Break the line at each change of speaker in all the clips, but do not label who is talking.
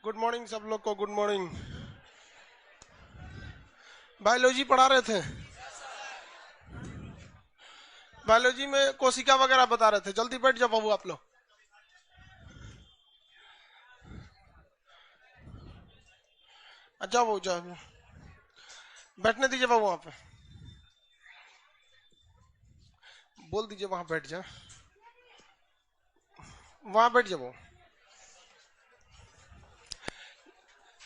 Good morning सब लोग को। Good morning. बायोलॉजी पढ़ा रहे थे। बायोलॉजी में कोशिका वगैरह बता रहे थे। जल्दी बैठ जाओ बाबू आप लोग। अच्छा बाबू जाओ, बैठने दीजिए बाबू। वहां पे बोल दीजिए वहां बैठ जाए, वहां बैठ जाओ बाबू।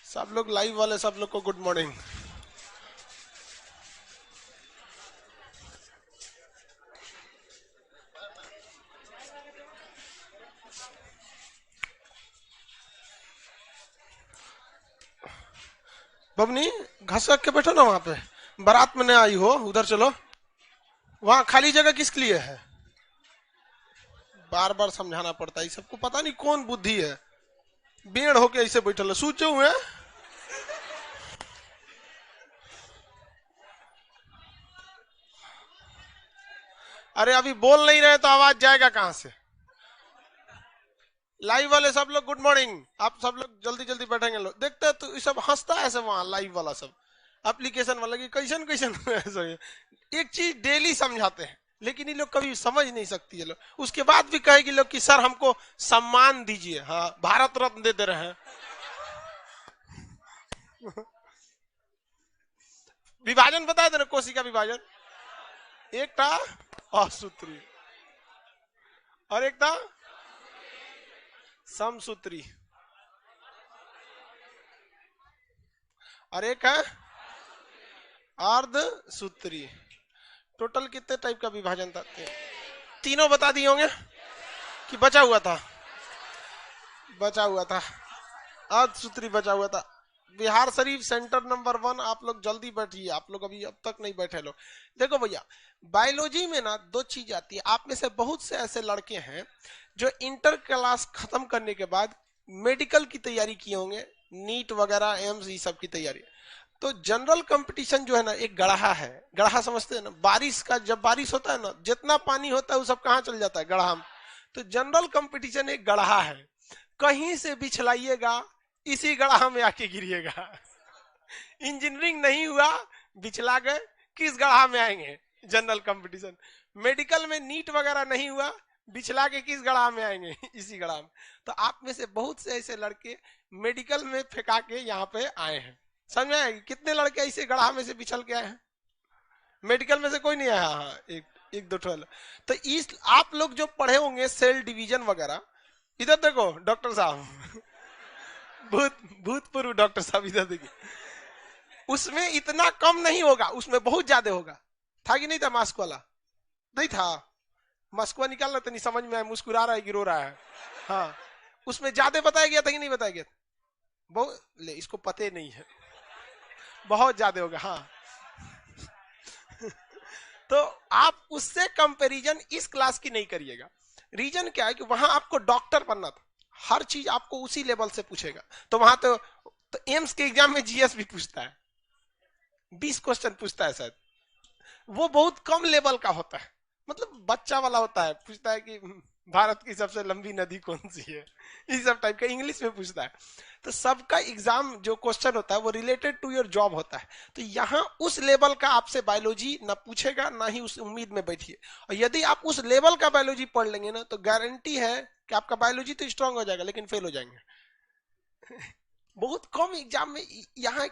सब लोग लाइव वाले सब लोग को गुड मॉर्निंग। बबनी घसक के बैठो ना वहां पे। बारात में नहीं आई हो, उधर चलो। वहां खाली जगह किसके लिए है? बार बार समझाना पड़ता है सबको। पता नहीं कौन बुद्धि है, बेड़ होके ऐसे बैठल है। सूचे हुए अरे अभी बोल नहीं रहे तो आवाज जाएगा कहां से? लाइव वाले सब लोग गुड मॉर्निंग। आप सब लोग जल्दी जल्दी बैठेंगे। लोग देखते हैं तो ये सब हंसता है सब वहां लाइव वाला सब एप्लीकेशन वाला की कैसन कैसन एक चीज डेली समझाते हैं लेकिन ये लोग कभी समझ नहीं सकती है लोग। उसके बाद भी कहेगी लोग कि सर हमको सम्मान दीजिए। हाँ, भारत रत्न दे दे रहे हैं। विभाजन बताए थे ना, कोशिका विभाजन। एक था असूत्री और एक था समसूत्री और एक है अर्धसूत्री। टोटल कितने टाइप का विभाजन था? तीनों बता दिए होंगे कि बचा हुआ था? बचा हुआ था, अर्धसूत्री बचा हुआ था। Bihar Sharif centre number 1। आप लोग जल्दी बैठिए, आप लोग अभी अब तक नहीं बैठे लोग। देखो भैया, बायोलॉजी में ना दो चीज आती है। आप में से बहुत से ऐसे लड़के हैं जो इंटर क्लास खत्म करने के बाद मेडिकल की तैयारी किए होंगे, नीट वगैरह, एम्स, ये सब की तैयारी। तो जनरल कंपटीशन जो है ना, एक गढ़ा है। गढ़ा समझते हैं ना? बारिश का जब बारिश होता है ना, जितना पानी होता है वो सब कहाँ चल जाता है? गढ़ा में। तो जनरल कंपटीशन एक गढ़ा है। कहीं से बिछलाइएगा, इसी गढ़ा में आके गिरिएगा। इंजीनियरिंग नहीं हुआ, बिछला गए, किस गढ़ा में आएंगे? General competition. मेडिकल में नीट वगैरह नहीं हुआ, बिछला के किस गढ़ा में आएंगे? इसी गढ़ा में। तो आप में से बहुत से ऐसे लड़के मेडिकल में फेंका के यहाँ पे आए हैं। समझ में आएगी? कितने लड़के ऐसे गढ़ा में से बिछल के आए हैं? मेडिकल में से कोई नहीं आया? हाँ, एक दो ठो। तो इस आप लोग जो पढ़े होंगे सेल डिवीजन वगैरह, इधर देखो डॉक्टर साहब, भूतपूर्व डॉक्टर साहब इधर देखिए। उसमें इतना कम नहीं होगा, उसमें बहुत ज्यादा होगा। था कि नहीं था? मास्क वाला नहीं था? मास्क निकाल रहा था, नहीं समझ में आया, मुस्कुरा रहा है कि रो रहा है? हाँ, उसमें ज्यादा बताया गया था कि नहीं बताया गया? बहुत ले, इसको पते नहीं है, बहुत ज्यादा होगा। हाँ, तो आप उससे कंपैरिजन इस क्लास की नहीं करिएगा। रीजन क्या है कि वहां आपको डॉक्टर बनना था, हर चीज आपको उसी लेवल से पूछेगा। तो वहां तो एम्स के एग्जाम में जीएस भी पूछता है, 20 क्वेश्चन पूछता है शायद। वो बहुत कम लेवल का होता है, मतलब बच्चा वाला होता है। पूछता है कि भारत की सबसे लंबी नदी कौन सी है, इस सब टाइप का इंग्लिश में पूछता है। तो सबका एग्जाम जो क्वेश्चन होता है वो रिलेटेड टू योर जॉब होता है। तो यहाँ उस लेवल का आपसे बायोलॉजी ना पूछेगा, ना ही उस उम्मीद में बैठिए। और यदि आप उस लेवल का बायोलॉजी पढ़ लेंगे ना, तो गारंटी है कि आपका बायोलॉजी तो स्ट्रांग हो जाएगा लेकिन फेल हो जाएंगे। बहुत कम एग्जाम में यहाँ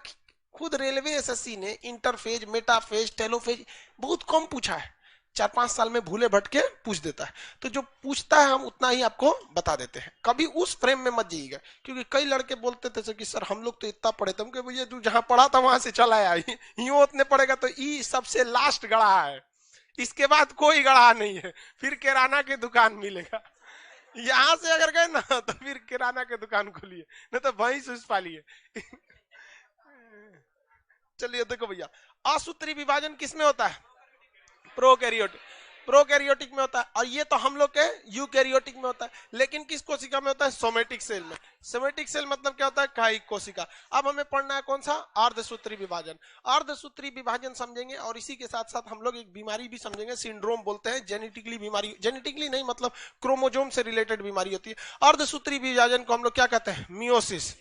खुद रेलवे एसएससी ने इंटरफेज, मेटाफेज, टेलोफेज बहुत कम पूछा है। 4-5 साल में भूले भटके पूछ देता है। तो जो पूछता है हम उतना ही आपको बता देते हैं। कभी उस फ्रेम में मत जाइएगा, क्योंकि कई लड़के बोलते थे कि सर हम लोग तो इतना पढ़े थे। भैया तू जहां पढ़ा था वहां से चला आया, यूं उतने पढ़ेगा तो ई सबसे लास्ट गढ़ा है, इसके बाद कोई गढ़ा नहीं है। फिर किराना की दुकान मिलेगा। यहां से अगर गए ना तो फिर किराना की दुकान खोलिए, नहीं तो भैंस उस पालिए। चलिए देखो भैया, असूत्री विभाजन किसमें होता है? प्रोकैरियोटिक। प्रोकैरियोटिक में होता है, और ये तो हम लोग के यूकैरियोटिक में होता है। लेकिन किस कोशिका में होता है? सोमेटिक सेल में। सोमेटिक सेल मतलब क्या होता है? कायिक कोशिका। अब हमें पढ़ना है कौन सा? अर्धसूत्री विभाजन। अर्धसूत्री विभाजन समझेंगे और इसी के साथ साथ हम लोग एक बीमारी भी समझेंगे, सिंड्रोम बोलते हैं। जेनेटिकली बीमारी, जेनेटिकली नहीं मतलब क्रोमोजोम से रिलेटेड बीमारी होती है। अर्धसूत्री विभाजन को हम लोग क्या कहते हैं? मियोसिस।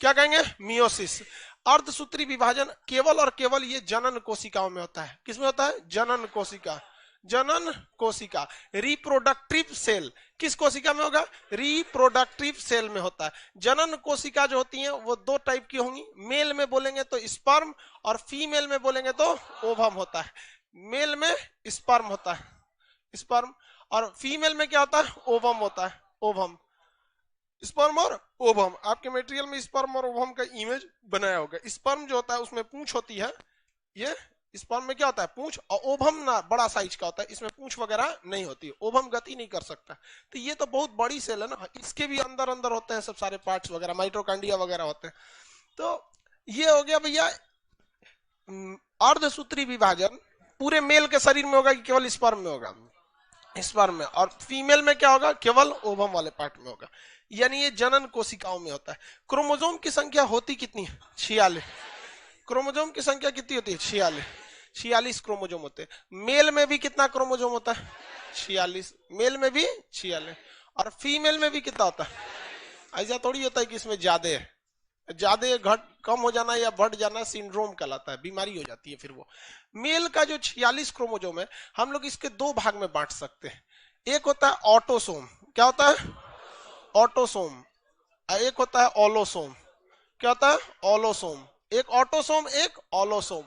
क्या कहेंगे, मियोसिस। अर्धसूत्री विभाजन केवल और केवल ये जनन कोशिकाओं में होता है। किसमें होता है, जनन कोशिका, जनन कोशिका। रिप्रोडक्टिव सेल किस कोशिका में होगा, रिप्रोडक्टिव सेल में होता है। जनन कोशिका जो होती हैं वो दो टाइप की होंगी, मेल में बोलेंगे तो स्पर्म और फीमेल में बोलेंगे तो ओवम होता है। मेल में स्पर्म होता है, स्पर्म, और फीमेल में क्या होता है, ओवम होता है, ओवम। स्पर्म और ओवम, आपके मटेरियल में स्पर्म और ओवम का इमेज बनाया होगा। स्पर्म जो होता है उसमें पूंछ होती है, ये स्पर्म में क्या होता है, पूंछ, और ओवम ना बड़ा साइज का होता है, इसमें पूंछ वगैरह नहीं होती, ओवम गति नहीं कर सकता। तो ये तो बहुत बड़ी सेल है ना, इसके भी अंदर अंदर होते हैं सब सारे पार्ट्स वगैरह, माइटोकॉन्ड्रिया वगैरह होते हैं। तो ये हो गया भैया अर्धसूत्री विभाजन। पूरे मेल के शरीर में होगा कि केवल स्पर्म में होगा, स्पर्म में, और फीमेल में क्या होगा, केवल ओवम वाले पार्ट में होगा, यानी ये जनन कोशिकाओं में होता है। क्रोमोसोम की संख्या होती कितनी है, 46। क्रोमोसोम की संख्या कितनी होती है, 46, 46 क्रोमोसोम होते हैं। मेल में भी कितना क्रोमोसोम होता है, 46, मेल में भी 46, और फीमेल में भी कितना होता है। ऐसा थोड़ी होता है कि इसमें ज्यादा है, ज्यादा घट कम हो जाना या बढ़ जाना सिंड्रोम कहलाता है, बीमारी हो जाती है फिर वो। मेल का जो 46 क्रोमोसोम है, हम लोग इसके दो भाग में बांट सकते हैं। एक होता है ऑटोसोम, क्या होता है, ऑटोसोम, एक होता है ओलोसोम, क्या होता है, ओलोसोम। एक ऑटोसोम, एक ओलोसोम।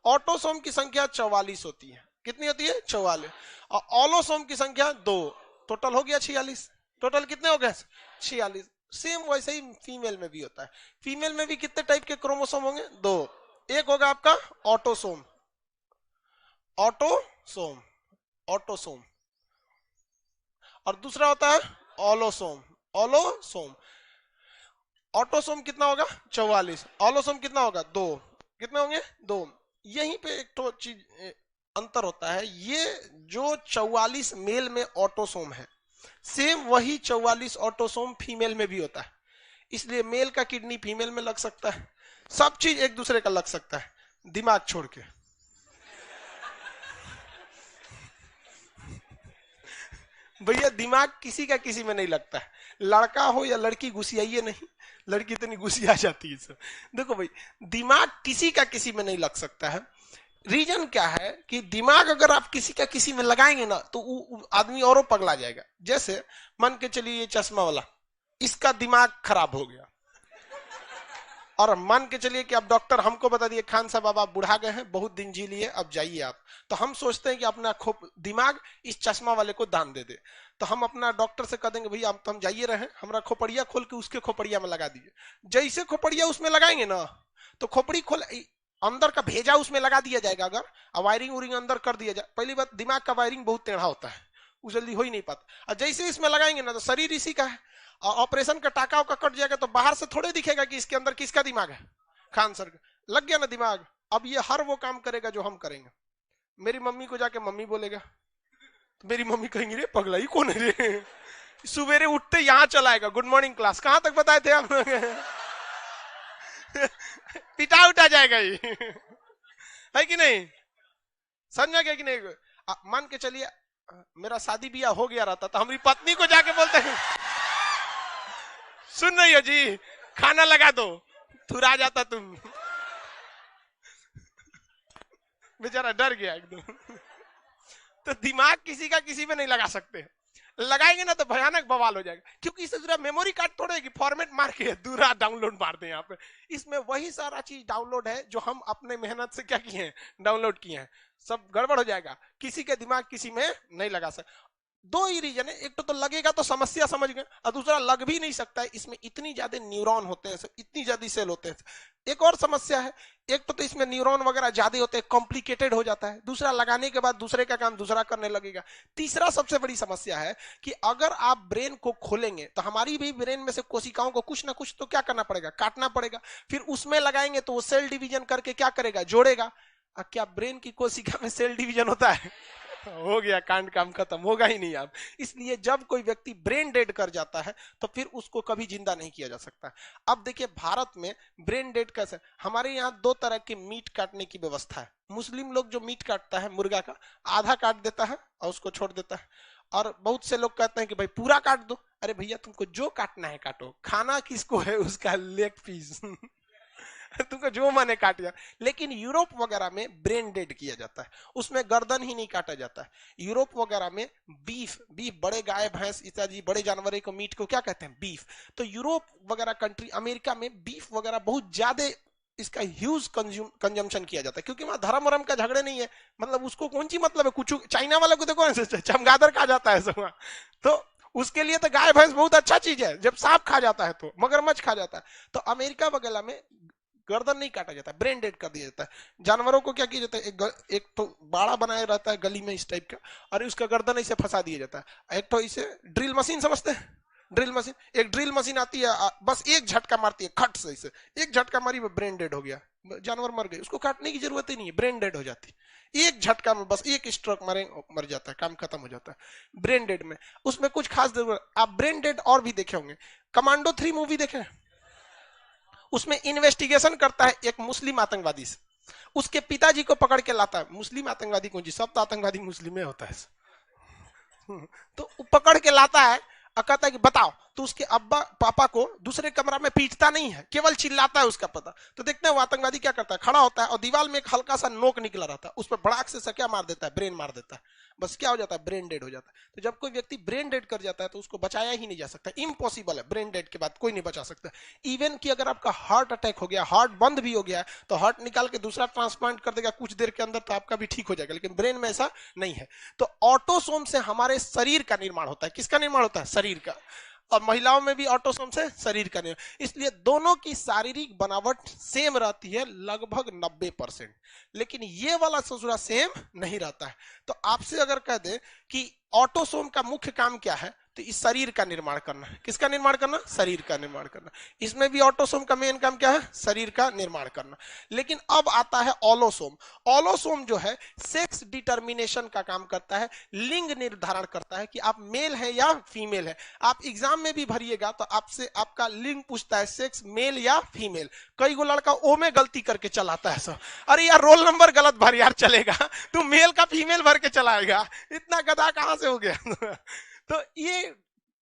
ऑटोसोम की संख्या 44 होती है, कितनी होती है, 44, और ओलोसोम की संख्या 2, टोटल हो गया 46। टोटल कितने हो गए, 46। सेम वैसे ही फीमेल में भी होता है। फीमेल में भी कितने टाइप के क्रोमोसोम होंगे, 2। एक होगा आपका ऑटोसोम, ऑटोसोम, ऑटोसोम, और दूसरा होता है ओलोसोम, ओलोसोम। ऑटोसोम कितना होगा, 44, ओलोसोम कितना होगा, 2। कितने होंगे, 2। यहीं पे एक तो चीज अंतर होता है, ये जो 44 मेल में ऑटोसोम है, सेम वही 44 ऑटोसोम फीमेल में भी होता है। इसलिए मेल का किडनी फीमेल में लग सकता है, सब चीज एक दूसरे का लग सकता है, दिमाग छोड़ के। भैया दिमाग किसी का किसी में नहीं लगता है, लड़का हो या लड़की, घुसियाइए नहीं, लड़की इतनी घुसिया जाती है। देखो भाई, दिमाग किसी का किसी में नहीं लग सकता है। रीजन क्या है कि दिमाग अगर आप किसी का किसी में लगाएंगे ना तो आदमी औरों पगला जाएगा। जैसे मान के चलिए ये चश्मा वाला, इसका दिमाग खराब हो गया, और मान के चलिए कि अब डॉक्टर हमको बता दिए, खान साहब अब आप बुढ़ा गए हैं, बहुत दिन जी लिए, अब जाइए आप। तो हम सोचते हैं कि अपना दिमाग इस चश्मा वाले को दान दे दे। तो हम अपना डॉक्टर से कह देंगे भैया तो हम जाइए रहे, हमारा खोपड़िया खोल के उसके खोपड़िया में लगा दीजिए। जैसे खोपड़िया उसमें लगाएंगे ना, तो खोपड़ी खोल अंदर का भेजा उसमें लगा दिया जाएगा। अगर वायरिंग उरिंग अंदर कर दिया जाए, पहली बात दिमाग का वायरिंग बहुत टेढ़ा होता है, वो जल्दी हो ही नहीं पाता। और जैसे इसमें लगाएंगे ना तो शरीर इसी का है, ऑपरेशन का टाका का कट जाएगा तो बाहर से थोड़े दिखेगा कि इसके अंदर किसका दिमाग है, खान सर का। लग गया ना दिमाग, अब ये हर वो काम करेगा जो हम करेंगे। मेरी मम्मी को जाके मम्मी बोलेगा तो मेरी मम्मी कहेंगी रे पगला ही कौन है रे, सुबेरे उठते यहाँ चलाएगा, गुड मॉर्निंग क्लास, कहां तक बताए थे हम लोग। पिटा उठा जाएगा ये, है कि नहीं, समझा गया कि नहीं। मान के चलिए मेरा शादी ब्याह हो गया रहता तो हमारी पत्नी को जाके बोलते हैं सुन रही हो जी, खाना लगा दो, थुरा जाता तुम। बेचारा डर गया एकदम। तो दिमाग किसी का किसी में नहीं लगा सकते, लगाएंगे ना तो भयानक बवाल हो जाएगा। क्योंकि इससे जुड़ा मेमोरी कार्ड थोड़े कि फॉर्मेट मार के दूरा डाउनलोड मार दें यहाँ पे, इसमें वही सारा चीज डाउनलोड है जो हम अपने मेहनत से क्या किए हैं, डाउनलोड किए हैं। सब गड़बड़ हो जाएगा, किसी के दिमाग किसी में नहीं लगा सकते। दो ही रीजन है, एक तो लगेगा तो समस्या समझ गए, और दूसरा लग भी नहीं सकता है, इसमें इतनी ज्यादा न्यूरॉन होते हैं, इतनी ज्यादा सेल होते हैं। एक और समस्या है, एक तो इसमें न्यूरॉन वगैरह ज्यादा होते हैं, कॉम्प्लिकेटेड हो जाता है। दूसरा लगाने के बाद दूसरे का काम दूसरा करने लगेगा। तीसरा सबसे बड़ी समस्या है कि अगर आप ब्रेन को खोलेंगे तो हमारी भी ब्रेन में से कोशिकाओं को कुछ ना कुछ तो क्या करना पड़ेगा, काटना पड़ेगा। फिर उसमें लगाएंगे तो वो सेल डिवीजन करके क्या करेगा, जोड़ेगा। क्या ब्रेन की कोशिका में सेल डिवीजन होता है? हो गया कांड, काम खत्म, होगा ही नहीं आप। इसलिए जब कोई व्यक्ति ब्रेन डेड कर जाता है तो फिर उसको कभी जिंदा नहीं किया जा सकता। अब देखिए भारत में ब्रेन डेड कैसे, हमारे यहाँ दो तरह के मीट काटने की व्यवस्था है। मुस्लिम लोग जो मीट काटता है मुर्गा का, आधा काट देता है और उसको छोड़ देता है, और बहुत से लोग कहते हैं कि भाई पूरा काट दो। अरे भैया तुमको जो काटना है काटो, खाना किसको है उसका लेग पीस तुमको जो मन है काट जा। लेकिन यूरोप वगैरह में ब्रेन डेड किया जाता है, उसमें गर्दन ही नहीं काटा जाता है। यूरोप वगैरह में बीफ बड़े गाय भैंस इत्यादि बड़े जानवरों को मीट को क्या कहते हैं, बीफ। तो यूरोप वगैरह कंट्री, अमेरिका में बीफ वगैरह बहुत ज्यादा इसका ह्यूज कंजम्पशन किया जाता है, क्योंकि वहां धर्म वरम का झगड़े नहीं है। मतलब उसको कौन सी मतलब है, कुछ चाइना वाले को देखो चमगादड़ खा जाता है सब, तो उसके लिए तो गाय भैंस बहुत अच्छा चीज है। जब सांप खा जाता है तो मगरमच्छ खा जाता है। तो अमेरिका वगैरह में गर्दन नहीं काटा जाता, ब्रेन डेड कर दिया जाता है। जानवरों को क्या किया जाता है, एक तो बाड़ा बनाया रहता है गली में इस टाइप का, और उसका गर्दन इसे फंसा दिया जाता है। एक तो इसे ड्रिल मशीन समझते हैं, ड्रिल मशीन, एक ड्रिल मशीन आती है, बस एक झटका मारती है खट से, इसे एक झटका मारी वो ब्रेन डेड हो गया, जानवर मर गए, उसको काटने की जरूरत ही नहीं है, ब्रेन डेड हो जाती है। एक झटका में बस एक स्ट्रोक मारे मर जाता है, काम खत्म हो जाता है ब्रेन डेड में। उसमें कुछ खास जरूरत, आप ब्रेन डेड और भी देखे होंगे, कमांडो 3 मूवी देखे, उसमें इन्वेस्टिगेशन करता है एक मुस्लिम आतंकवादी से, उसके पिताजी को पकड़ के लाता है। मुस्लिम आतंकवादी कौन जी, सब तो आतंकवादी मुस्लिम होता है तो पकड़ के लाता है और कहता है कि बताओ, तो उसके अब्बा पापा को दूसरे कमरा में पीटता नहीं है, केवल चिल्लाता है उसका पता। तो देखते हैं वो आतंकवादी क्या करता है, खड़ा होता है और दीवार में एक हल्का सा नोक निकला रहता है, उस पर भड़ाक से क्या मार देता है, ब्रेन मार देता है। बस क्या हो जाता है, ब्रेन डेड हो जाता है। तो जब कोई व्यक्ति ब्रेन डेड कर जाता है तो उसको बचाया ही नहीं जा सकता, इम्पॉसिबल है, ब्रेन डेड के बाद कोई नहीं बचा सकता। इवन कि अगर आपका हार्ट अटैक हो गया, हार्ट बंद भी हो गया, तो हार्ट निकाल के दूसरा ट्रांसप्लांट कर देगा कुछ देर के अंदर, तो आपका भी ठीक हो जाएगा, लेकिन ब्रेन में ऐसा नहीं है। तो ऑटोसोम से हमारे शरीर का निर्माण होता है। किसका निर्माण होता है, शरीर का। और महिलाओं में भी ऑटोसोम से शरीर का निर्माण, इसलिए दोनों की शारीरिक बनावट सेम रहती है लगभग 90%, लेकिन ये वाला ससुरा सेम नहीं रहता है। तो आपसे अगर कह दे कि ऑटोसोम का मुख्य काम क्या है, तो इस शरीर का निर्माण करना है। किसका निर्माण करना, शरीर का निर्माण करना। इसमें भी ऑटोसोम का मेन काम क्या है, शरीर का निर्माण करना। लेकिन अब आता है ऑलोसोम। ऑलोसोम जो है सेक्स डिटर्मिनेशन का काम करता है, लिंग निर्धारण करता है कि आप मेल है या फीमेल है। आप एग्जाम में भी भरिएगा तो आपसे आपका लिंग पूछता है, सेक्स मेल या फीमेल। कई गो लड़का ओ में गलती करके चलाता है सब, अरे यार रोल नंबर गलत भर यार, चलेगा तू मेल का फीमेल भर के चलाएगा, इतना गधा कहां से हो गया तो ये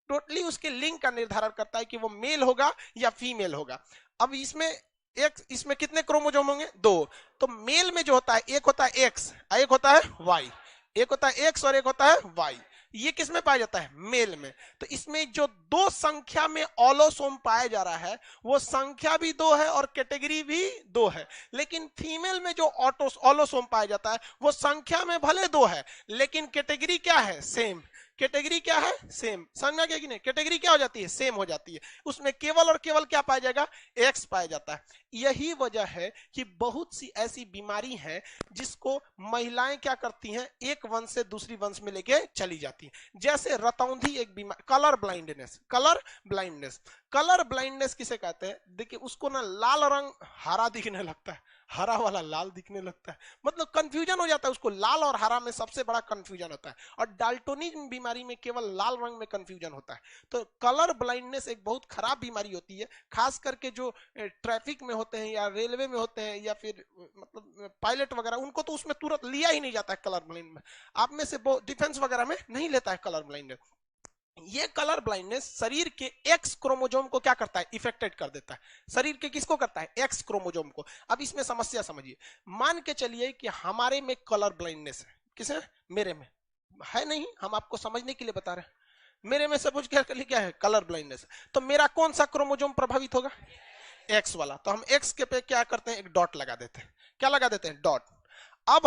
टोटली उसके लिंग का निर्धारण करता है कि वो मेल होगा या फीमेल होगा। अब इसमें कितने क्रोमोसोम होंगे, 2। तो मेल में जो होता है, एक होता है एक्स, एक होता है वाई, एक होता है एक्स और एक होता है वाई। ये किस में पाया जाता है, मेल में। तो इसमें जो 2 संख्या में ऑलोसोम पाया जा रहा है, वो संख्या भी 2 है और कैटेगरी भी 2 है। लेकिन फीमेल में जो ऑलोसोम पाया जाता है, वो संख्या में भले 2 है, लेकिन कैटेगरी क्या है, सेम। कैटेगरी क्या है, सेम। समझना क्या कि नहीं, कैटेगरी क्या हो जाती है, सेम हो जाती है। उसमें केवल और केवल क्या पाया जाएगा, एक्स पाया जाता है। यही वजह है कि बहुत सी ऐसी बीमारी है जिसको महिलाएं क्या करती हैं, एक वंश से दूसरी वंश में लेके चली जाती हैं। जैसे रतौंधी एक बीमारी, colour blindness. Colour blindness, colour blindness किसे कहते हैं, देखिए उसको ना लाल रंग हरा दिखने लगता है, हरा वाला लाल दिखने लगता है, मतलब कंफ्यूजन हो जाता है उसको। लाल और हरा में सबसे बड़ा कंफ्यूजन होता है, और डाल्टोनिज्म बीमारी में केवल लाल रंग में कंफ्यूजन होता है। तो कलर ब्लाइंडनेस एक बहुत खराब बीमारी होती है, खास करके जो ट्रैफिक में होते हैं या रेलवे में होते हैं या फिर मतलब पायलट वगैरह, उनको तो उसमें तुरंत लिया ही नहीं जाता है कलर ब्लाइंड में। आप में से डिफेंस वगैरह में नहीं लेता है कलर ब्लाइंडनेस। ये कलर ब्लाइंडनेस शरीर के एक्स क्रोमोसोम को क्या करता है, इफेक्टेड कर देता है। शरीर के किसको करता है, एक्स क्रोमोसोम को। अब इसमें समस्या समझिए, मान के चलिए कि हमारे में कलर ब्लाइंडनेस है, किसे, मेरे में है नहीं, हम आपको समझने के लिए बता रहे हैं। मेरे में सपोज क्या है, कलर ब्लाइंडनेस। तो मेरा कौन सा क्रोमोसोम प्रभावित होगा, एक्स वाला। तो हम एक्स के पे क्या करते हैं, एक डॉट लगा देते हैं। क्या लगा देते हैं, डॉट। अब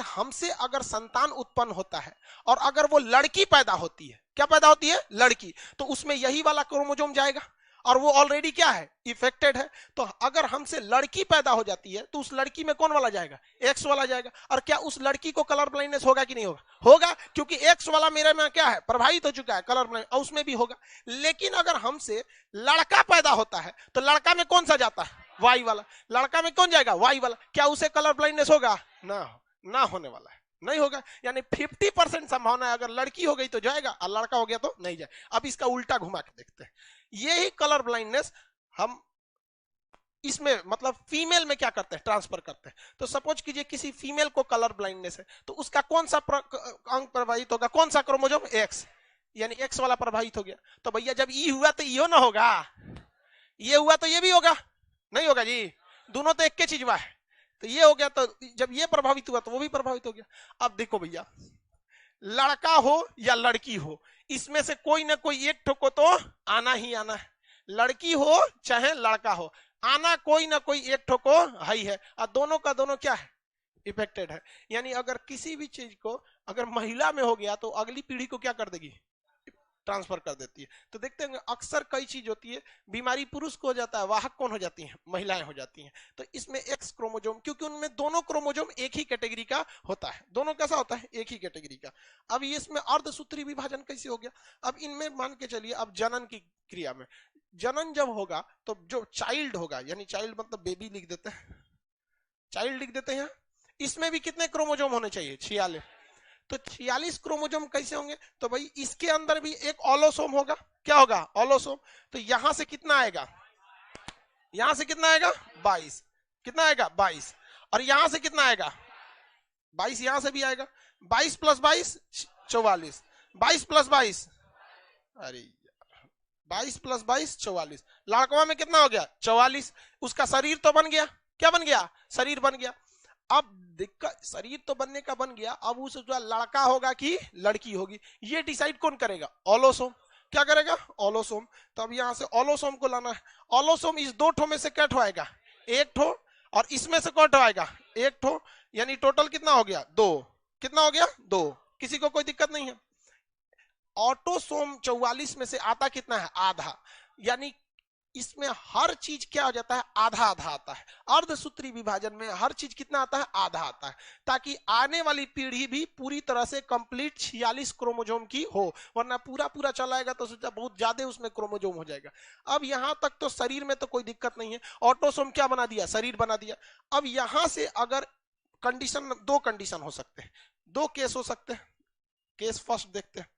हमसे अगर संतान उत्पन्न होता है और अगर वो लड़की पैदा होती है, क्या पैदा होती है, लड़की, तो उसमें यही वाला क्रोमोसोम जाएगा और वो ऑलरेडी क्या है, इफेक्टेड है। तो अगर हमसे लड़की पैदा हो जाती है तो उस लड़की में कौन वाला जाएगा, एक्स वाला जाएगा। और क्या उस लड़की को कलर ब्लाइंडनेस होगा कि नहीं होगा, होगा, क्योंकि एक्स वाला मेरे में क्या है, प्रभावित हो चुका है, कलर ब्लाइंड, और उसमें भी होगा। लेकिन अगर हमसे लड़का पैदा होता है तो लड़का में कौन सा जाता है, वाई वाला। लड़का में कौन जाएगा, वाई वाला। क्या उसे कलर ब्लाइंडनेस होगा, ना होने वाला है, नहीं होगा। यानी 50% संभावना है, अगर लड़की हो गई तो जाएगा और लड़का हो गया तो नहीं जाए। अब इसका उल्टा घुमा के देखते हैं। यही कलर ब्लाइंडनेस हम इसमें मतलब फीमेल में क्या करते हैं, ट्रांसफर करते हैं। तो सपोज कीजिए किसी फीमेल को कलर ब्लाइंडनेस है, तो उसका कौन सा अंग प्रभावित होगा, कौन सा क्रोमोजोम, एक्स, यानी एक्स वाला प्रभावित हो गया। तो भैया जब ई हुआ तो यो ना होगा, ये हुआ तो ये भी होगा, नहीं होगा जी, दोनों तो एक के चीज हुआ है। तो ये हो गया, तो जब ये प्रभावित हुआ तो वो भी प्रभावित हो गया। अब देखो भैया, लड़का हो या लड़की हो, इसमें से कोई ना कोई एक ठोको तो आना ही आना है, लड़की हो चाहे लड़का हो, आना कोई ना कोई एक ठोको हाई है, और दोनों का दोनों क्या है, इफेक्टेड है। यानी अगर किसी भी चीज को अगर महिला में हो गया तो अगली पीढ़ी को क्या कर देगी, ट्रांसफर कर देती है। तो देखते हैं अक्सर कई चीज होती है, बीमारी पुरुष को हो जाता है, वाहक कौन हो जाती है, महिलाएं हो जाती हैं। तो इसमें एक्स क्रोमोजोम, क्योंकि उनमें दोनों क्रोमोजोम एक ही कैटेगरी का होता है, दोनों कैसा होता है, एक ही कैटेगरी का। अब इसमें अर्धसूत्री विभाजन कैसे हो गया, अब इनमें मान के चलिए, अब जनन की क्रिया में, जनन जब होगा तो जो चाइल्ड होगा, यानी चाइल्ड मतलब बेबी लिख देते हैं, चाइल्ड लिख देते हैं, इसमें भी कितने क्रोमोजोम होने चाहिए, 46। तो 46 क्रोमोजोम कैसे होंगे, तो भाई इसके अंदर भी एक ऑलोसोम होगा, क्या होगा, ऑलोसोम। तो यहां से कितना आएगा, यहां से कितना आएगा 22, कितना आएगा 22, और यहां से कितना आएगा 22, यहां से भी आएगा 22 प्लस 22 44, 22 प्लस 22, अरे 22 प्लस 22 44, लड़कवा में कितना हो गया 44, उसका शरीर तो बन गया, क्या बन गया, शरीर बन गया। अब दिक्कत, शरीर तो बनने का बन गया, अब उस जो लड़का होगा कि लड़की होगी, ये डिसाइड कौन करेगा, ऑलोसोम, क्या करेगा, ऑलोसोम। तो अब यहां से ऑलोसोम को लाना है, ऑलोसोम इस दो ठो में से क्या ठो आएगा, एक ठो, और इसमें से कौन ठो आएगा, एक ठो, यानी टोटल कितना हो गया, दो, कितना हो गया, दो, किसी को कोई दिक्कत नहीं है। ऑटोसोम 44 में से आता कितना है, आधा, यानी इसमें हर चीज क्या हो जाता है, आधा आधा आता है। अर्धसूत्री विभाजन में हर चीज कितना आता है, आधा आता है, ताकि आने वाली पीढ़ी भी पूरी तरह से कंप्लीट 46 क्रोमोजोम की हो, वरना पूरा पूरा चलाएगा तो सोचा बहुत ज्यादा उसमें क्रोमोजोम हो जाएगा। अब यहां तक तो शरीर में तो कोई दिक्कत नहीं है, ऑटोसोम क्या बना दिया, शरीर बना दिया। अब यहां से अगर कंडीशन, दो कंडीशन हो सकते हैं, दो केस हो सकते हैं, केस फर्स्ट देखते हैं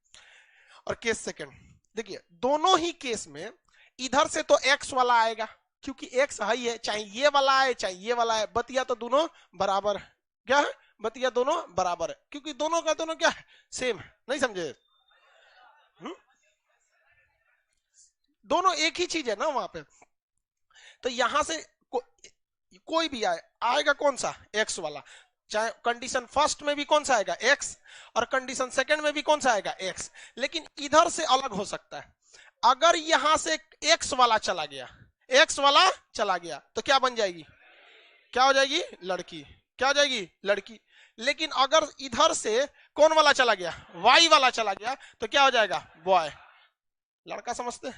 और केस सेकंड। देखिए दोनों ही केस में इधर से तो एक्स वाला आएगा, क्योंकि एक्स है ही है, चाहे ये वाला आए चाहे ये वाला आए, बतिया तो दोनों बराबर है, क्या है, बतिया दोनों बराबर है, क्योंकि दोनों का दोनों क्या है, सेम है, नहीं समझे, दोनों एक ही चीज है ना वहां पे। तो यहां से कोई भी आएगा कौन सा, एक्स वाला, चाहे कंडीशन फर्स्ट में भी कौन सा आएगा, एक्स, और कंडीशन सेकंड में भी कौन सा आएगा, एक्स। लेकिन इधर से अलग हो सकता है, अगर यहां से एक्स वाला चला गया, एक्स वाला चला गया तो क्या बन जाएगी, क्या हो जाएगी, लड़की, क्या हो जाएगी, लड़की। लेकिन अगर इधर से कौन वाला चला गया, वाई वाला चला गया, तो क्या हो जाएगा, बॉय। लड़का समझते,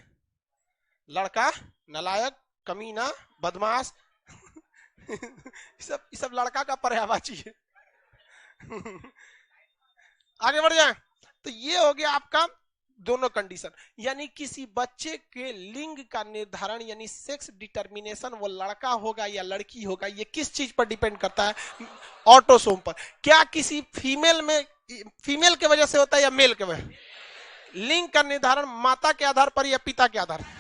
लड़का नालायक, कमीना, बदमाश सब लड़का का पर्यायवाची है आगे बढ़ जाए, तो ये हो गया आपका दोनों कंडीशन। यानी किसी बच्चे के लिंग का निर्धारण, यानी सेक्स डिटर्मिनेशन, वो लड़का होगा या लड़की होगा, ये किस चीज पर डिपेंड करता है, ऑटोसोम पर। क्या किसी फीमेल में, फीमेल के वजह से होता है या मेल के वजह, लिंग का निर्धारण माता के आधार पर या पिता के आधार पर।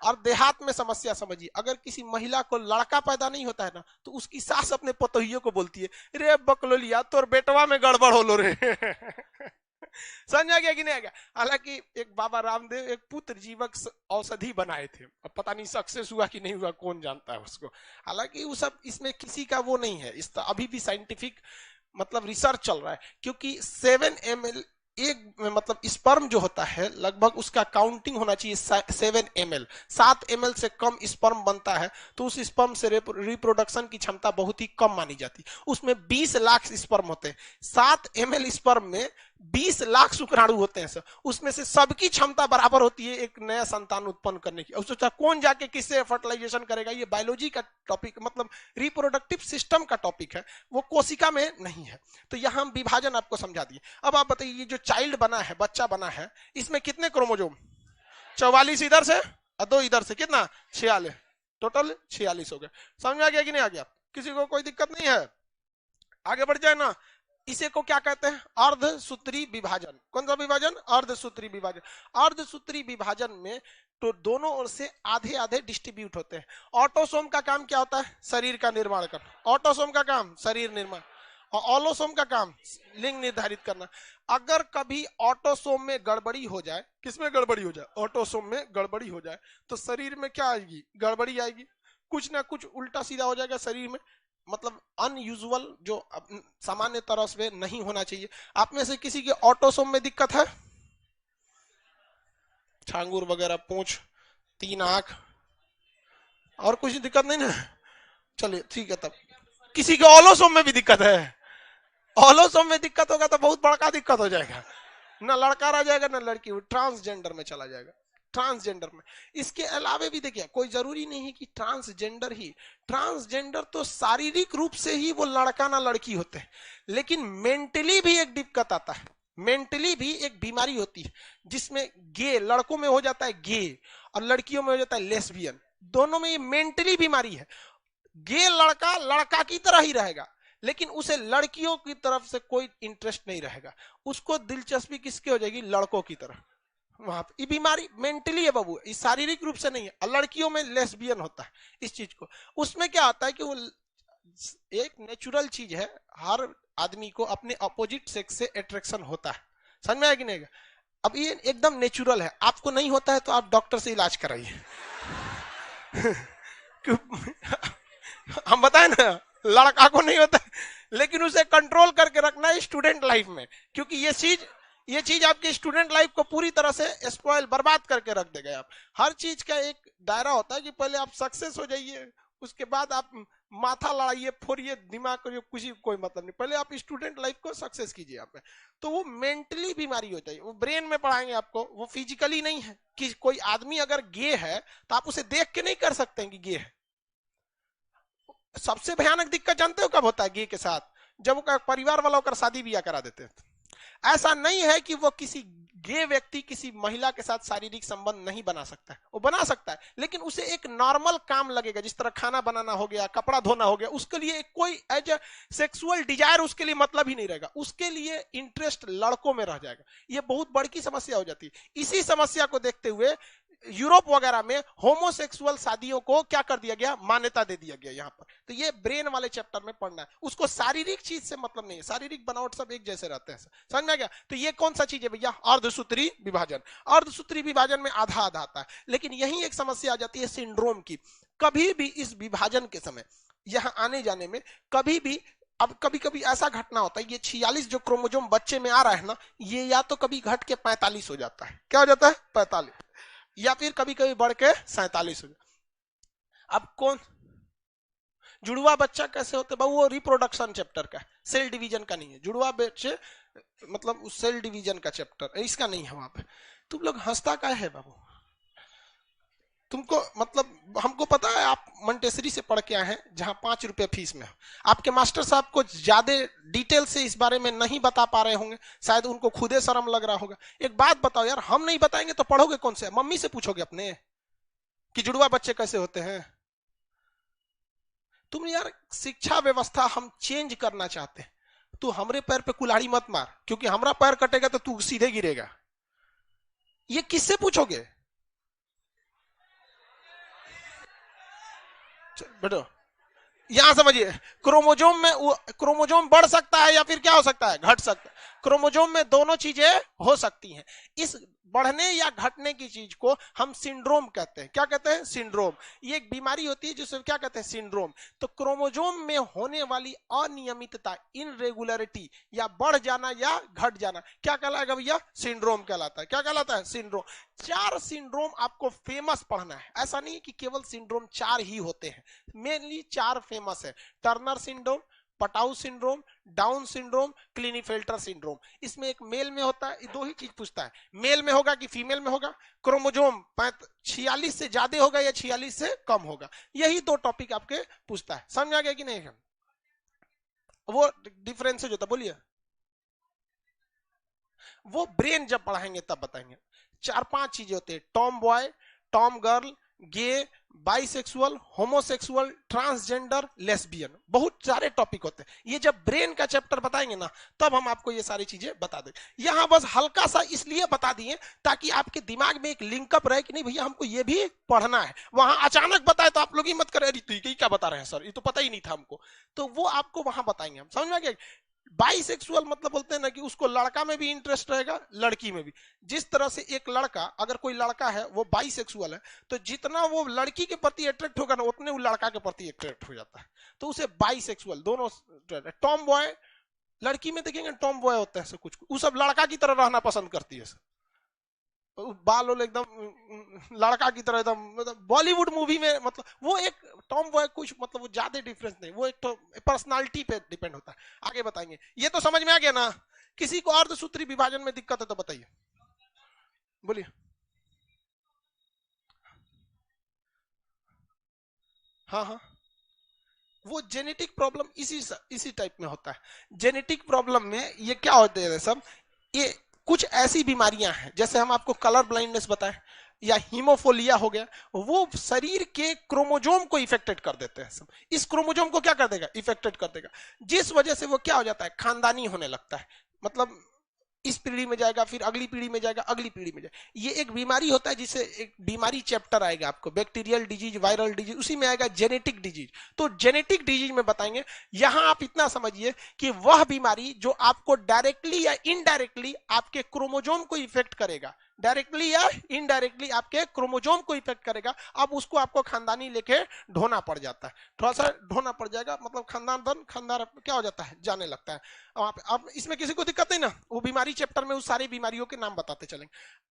और देहात में समस्या समझिए, अगर किसी महिला को लड़का पैदा नहीं होता है ना, तो उसकी सास अपने पतोहियों को बोलती है, रे बकलोलिया तोर बेटवा में गड़बड़ हो लो रे समझ आ गया कि नहीं आ गया। हालांकि एक बाबा रामदेव एक पुत्र जीवक औषधि बनाए थे, अब पता नहीं सक्सेस हुआ कि नहीं हुआ, कौन जानता है उसको। हालांकि वो सब इसमें किसी का वो नहीं है, इस अभी भी साइंटिफिक मतलब रिसर्च चल रहा है, क्योंकि 7 ml एक मतलब स्पर्म जो होता है लगभग उसका काउंटिंग होना चाहिए 7 ml, 7 ml से कम स्पर्म बनता है तो उस स्पर्म से रिप्रोडक्शन की क्षमता बहुत ही कम मानी जाती है। उसमें 20 लाख स्पर्म होते हैं, 7 ml स्पर्म में 20 लाख शुक्राणु होते हैं सर, उसमें से सबकी क्षमता बराबर होती है एक नया संतान उत्पन्न करने की। सोचा कौन जाके किससे फर्टिलाइजेशन करेगा, ये बायोलॉजी का टॉपिक, मतलब रिप्रोडक्टिव सिस्टम का टॉपिक है, वो कोशिका में नहीं है। तो यहां हम विभाजन आपको समझा दिए। अब आप बताइए ये जो चाइल्ड बना है, बच्चा बना है, इसमें कितने क्रोमोजोम, 44 इधर से और 2 इधर से, कितना 46, टोटल 46 हो गया। समझ में आ गया कि नहीं आ गया, किसी को कोई दिक्कत नहीं है, आगे बढ़ जाए ना। इसे को क्या कहते हैं, अर्धसूत्री विभाजन। कौन सा विभाजन, अर्धसूत्री विभाजन। अर्धसूत्री विभाजन में तो दोनों ओर से आधे आधे डिस्ट्रीब्यूट होते हैं। ऑटोसोम का काम क्या होता है? शरीर का निर्माण करना। ऑटोसोम का काम शरीर निर्माण, और ऑलोसोम का काम लिंग निर्धारित करना। अगर कभी ऑटोसोम में गड़बड़ी हो जाए, किसमें गड़बड़ी हो जाए? ऑटोसोम में गड़बड़ी हो जाए तो शरीर में क्या आएगी? गड़बड़ी आएगी, कुछ ना कुछ उल्टा सीधा हो जाएगा शरीर में, मतलब अनयूजुअल, जो सामान्य तरह से नहीं होना चाहिए। आप में से किसी के ऑटोसोम में दिक्कत है? छांगुर वगैरह, पूंछ, 3 आंख, और कुछ दिक्कत नहीं ना? चलिए ठीक है। तब किसी के ऑलोसोम में भी दिक्कत है? ऑलोसोम में दिक्कत होगा तो बहुत बड़ा दिक्कत हो जाएगा, ना लड़का रह जाएगा ना लड़की, ट्रांसजेंडर में चला जाएगा। ट्रांसजेंडर में इसके अलावे भी देखिए, कोई जरूरी नहीं है कि ट्रांसजेंडर ही, ट्रांसजेंडर तो शारीरिक रूप से ही वो लड़का ना लड़की होते हैं, लेकिन मेंटली भी एक दिक्कत आता है। मेंटली भी एक बीमारी होती है जिसमें गे, लड़कों में हो जाता है गे और लड़कियों में हो जाता है लेस्बियन। दोनों में ये मेंटली बीमारी है। गे लड़का लड़का की तरह ही रहेगा, लेकिन उसे लड़कियों की तरफ से कोई इंटरेस्ट नहीं रहेगा, उसको दिलचस्पी किसके हो जाएगी? लड़कों की तरह। वहां पे ये बीमारी मेंटली है बाबू, ये शारीरिक रूप से नहीं है। लड़कियों में लेस्बियन होता है इस चीज को। उसमें क्या होता है कि वो एक नेचुरल चीज है, हर आदमी को अपने अपोजिट सेक्स से अट्रैक्शन होता है। समझ में आया कि नहीं? अब ये एकदम नेचुरल है, आपको नहीं होता है तो आप डॉक्टर से इलाज कराइए। हम बताए ना, लड़का को नहीं होता, लेकिन उसे कंट्रोल करके रखना है स्टूडेंट लाइफ में, क्योंकि ये चीज आपकी स्टूडेंट लाइफ को पूरी तरह से स्पॉइल, बर्बाद करके रख देगा। आप हर चीज का एक दायरा होता है कि पहले आप सक्सेस हो जाइए, उसके बाद आप माथा लड़ाइए, फोड़िए, दिमाग करिए, कोई मतलब नहीं। पहले आप स्टूडेंट लाइफ को सक्सेस कीजिए आप। तो वो मेंटली बीमारी हो जाए, वो ब्रेन में पढ़ाएंगे आपको, वो फिजिकली नहीं है। कि कोई आदमी अगर गे है तो आप उसे देख के नहीं कर सकते हैं कि गे है। सबसे भयानक दिक्कत जानते हो कब होता है गे के साथ? जब वो परिवार वाला होकर शादी ब्याह करा देते हैं। ऐसा नहीं है कि वो किसी गे व्यक्ति किसी महिला के साथ शारीरिक संबंध नहीं बना सकता है, वो बना सकता है, लेकिन उसे एक नॉर्मल काम लगेगा, जिस तरह खाना बनाना हो गया, कपड़ा धोना हो गया, उसके लिए कोई एज ए सेक्सुअल डिजायर उसके लिए मतलब ही नहीं रहेगा। उसके लिए इंटरेस्ट लड़कों में रह जाएगा। ये बहुत बड़ी समस्या हो जाती है। इसी समस्या को देखते हुए यूरोप वगैरह में होमोसेक्सुअल शादियों को क्या कर दिया गया? मान्यता दे दिया गया यहाँ पर। तो ये ब्रेन वाले चैप्टर में पढ़ना है। उसको शारीरिक चीज से मतलब नहीं है, शारीरिक बनावट सब एक जैसे रहते हैं। समझ में आ गया? तो ये कौन सा चीज है भैया? अर्धसूत्री विभाजन। अर्धसूत्री विभाजन में आधा आधा आता है, लेकिन यही एक समस्या आ जाती है सिंड्रोम की। कभी भी इस विभाजन के समय यहाँ आने जाने में कभी भी, अब कभी कभी ऐसा घटना होता है, ये 46 जो क्रोमोजोम बच्चे में आ रहा है ना, ये या तो कभी घट के 45 हो जाता है। क्या हो जाता है? 45, या फिर कभी कभी बढ़ के 47 हो जाए। अब कौन जुड़वा बच्चा कैसे होते बाबू? वो रिप्रोडक्शन चैप्टर का, सेल डिवीजन का नहीं है। जुड़वा बच्चे मतलब उस सेल डिवीजन का चैप्टर, इसका नहीं है वहां पे। तुम लोग हंसता क्या है बाबू? तुमको मतलब हमको पता है आप मंटेसरी से पढ़ के आए हैं, जहां 5 रुपए फीस में। आपके मास्टर साहब को ज्यादा डिटेल से इस बारे में नहीं बता पा रहे होंगे, शायद उनको खुदे शर्म लग रहा होगा। एक बात बताओ यार, हम नहीं बताएंगे तो पढ़ोगे कौन से? मम्मी से पूछोगे अपने कि जुड़वा बच्चे कैसे होते हैं? तुम यार, शिक्षा व्यवस्था हम चेंज करना चाहते हैं, तू हमरे पैर पे कुल्हाड़ी मत मार, क्योंकि हमारा पैर कटेगा तो तू सीधे गिरेगा। ये किससे पूछोगे? बेटो यहां समझिए, क्रोमोजोम बढ़ सकता है या फिर क्या हो सकता है? घट सकता है। क्रोमोजोम में दोनों चीजें हो सकती हैं। इस बढ़ने या घटने की चीज को हम सिंड्रोम कहते हैं। क्या कहते हैं? सिंड्रोम। ये एक बीमारी होती है जिसे क्या कहते हैं? सिंड्रोम। तो क्रोमोजोम में होने वाली अनियमितता, इनरेगुलरिटी, या बढ़ जाना या घट जाना, क्या कहलाएगा भैया? सिंड्रोम कहलाता है। क्या कहलाता है? सिंड्रोम। 4 सिंड्रोम आपको फेमस पढ़ना है। ऐसा नहीं है कि केवल सिंड्रोम 4 ही होते हैं, मेनली 4 फेमस है। Turner syndrome, Patau syndrome, down syndrome, Klinefelter syndrome. इसमें एक मेल में होता है, 2 ही चीज पूछता है, मेल में होगा कि फीमेल में होगा, क्रोमोजोम 46 से ज्यादा होगा या 46 से कम होगा। यही 2 टॉपिक आपके पूछता है। समझ आ गया कि नहीं? वो डिफरेंस जो था बोलिए, वो ब्रेन जब पढ़ाएंगे तब बताएंगे। 4-5 चीजें होती है, टॉम बॉय, टॉम गर्ल, गे, बाइसेक्सुअल, होमोसेक्सुअल, ट्रांसजेंडर, लेस्बियन, बहुत सारे टॉपिक होते हैं। ये जब ब्रेन का चैप्टर बताएंगे ना तब हम आपको ये सारी चीजें बता दें। यहां बस हल्का सा इसलिए बता दिए ताकि आपके दिमाग में एक लिंकअप रहे कि नहीं भैया हमको ये भी पढ़ना है। वहां अचानक बताए तो आप लोग ही मत करें, अरे तो ये क्या बता रहे हैं सर, ये तो पता ही नहीं था हमको। तो वो आपको वहां बताएंगे हम, समझ में आ गया। बाइसेक्सुअल मतलब बोलते हैं ना कि उसको लड़का में भी इंटरेस्ट रहेगा, लड़की में भी। जिस तरह से एक लड़का, अगर कोई लड़का है वो बाइसेक्सुअल है, तो जितना वो लड़की के प्रति अट्रैक्ट होगा ना उतने वो लड़का के प्रति अट्रैक्ट हो जाता है, तो उसे बाइसेक्सुअल दोनों। टॉम बॉय, लड़की में देखेंगे टॉम बॉय होता है, कुछ वो सब लड़का की तरह रहना पसंद करती है, बाल वाल एकदम लड़का की तरह एकदम, मतलब बॉलीवुड मूवी में, मतलब वो एक टॉम बॉय कुछ, मतलब वो ज्यादा डिफरेंस नहीं, वो एक तो पर्सनालिटी पे डिपेंड होता है। आगे बताएंगे। ये तो समझ में आ गया ना। किसी को अर्धसूत्री विभाजन में दिक्कत है तो बताइए, बोलिए। हाँ हाँ, वो जेनेटिक प्रॉब्लम इसी टाइप में होता है। जेनेटिक प्रॉब्लम में ये क्या होते हैं सब, ये कुछ ऐसी बीमारियां हैं, जैसे हम आपको कलर ब्लाइंडनेस बताएं या हीमोफोलिया हो गया, वो शरीर के क्रोमोजोम को इफेक्टेड कर देते हैं सब। इस क्रोमोजोम को क्या कर देगा, इफेक्टेड कर देगा, जिस वजह से वो क्या हो जाता है, खानदानी होने लगता है। मतलब इस पीढ़ी में जाएगा, फिर अगली पीढ़ी में जाएगा, अगली पीढ़ी में जाएगा। ये एक बीमारी होता है, जिसे एक बीमारी चैप्टर आएगा आपको, बैक्टीरियल डिजीज, वायरल डिजीज, उसी में आएगा जेनेटिक डिजीज। तो जेनेटिक डिजीज में बताएंगे। यहां आप इतना समझिए कि वह बीमारी जो आपको डायरेक्टली या इनडायरेक्टली आपके क्रोमोजोम को इफेक्ट करेगा, डायरेक्टली या इनडायरेक्टली आपके क्रोमोजोम को इफेक्ट करेगा, अब उसको आपको खानदानी लेके ढोना पड़ जाता है, थोड़ा सा ढोना पड़ जाएगा, मतलब खानदान क्या हो जाता है, जाने लगता है। अब इसमें किसी को दिक्कत नहीं ना, वो बीमारी चैप्टर में उस सारी बीमारियों के नाम बताते चलेंगे।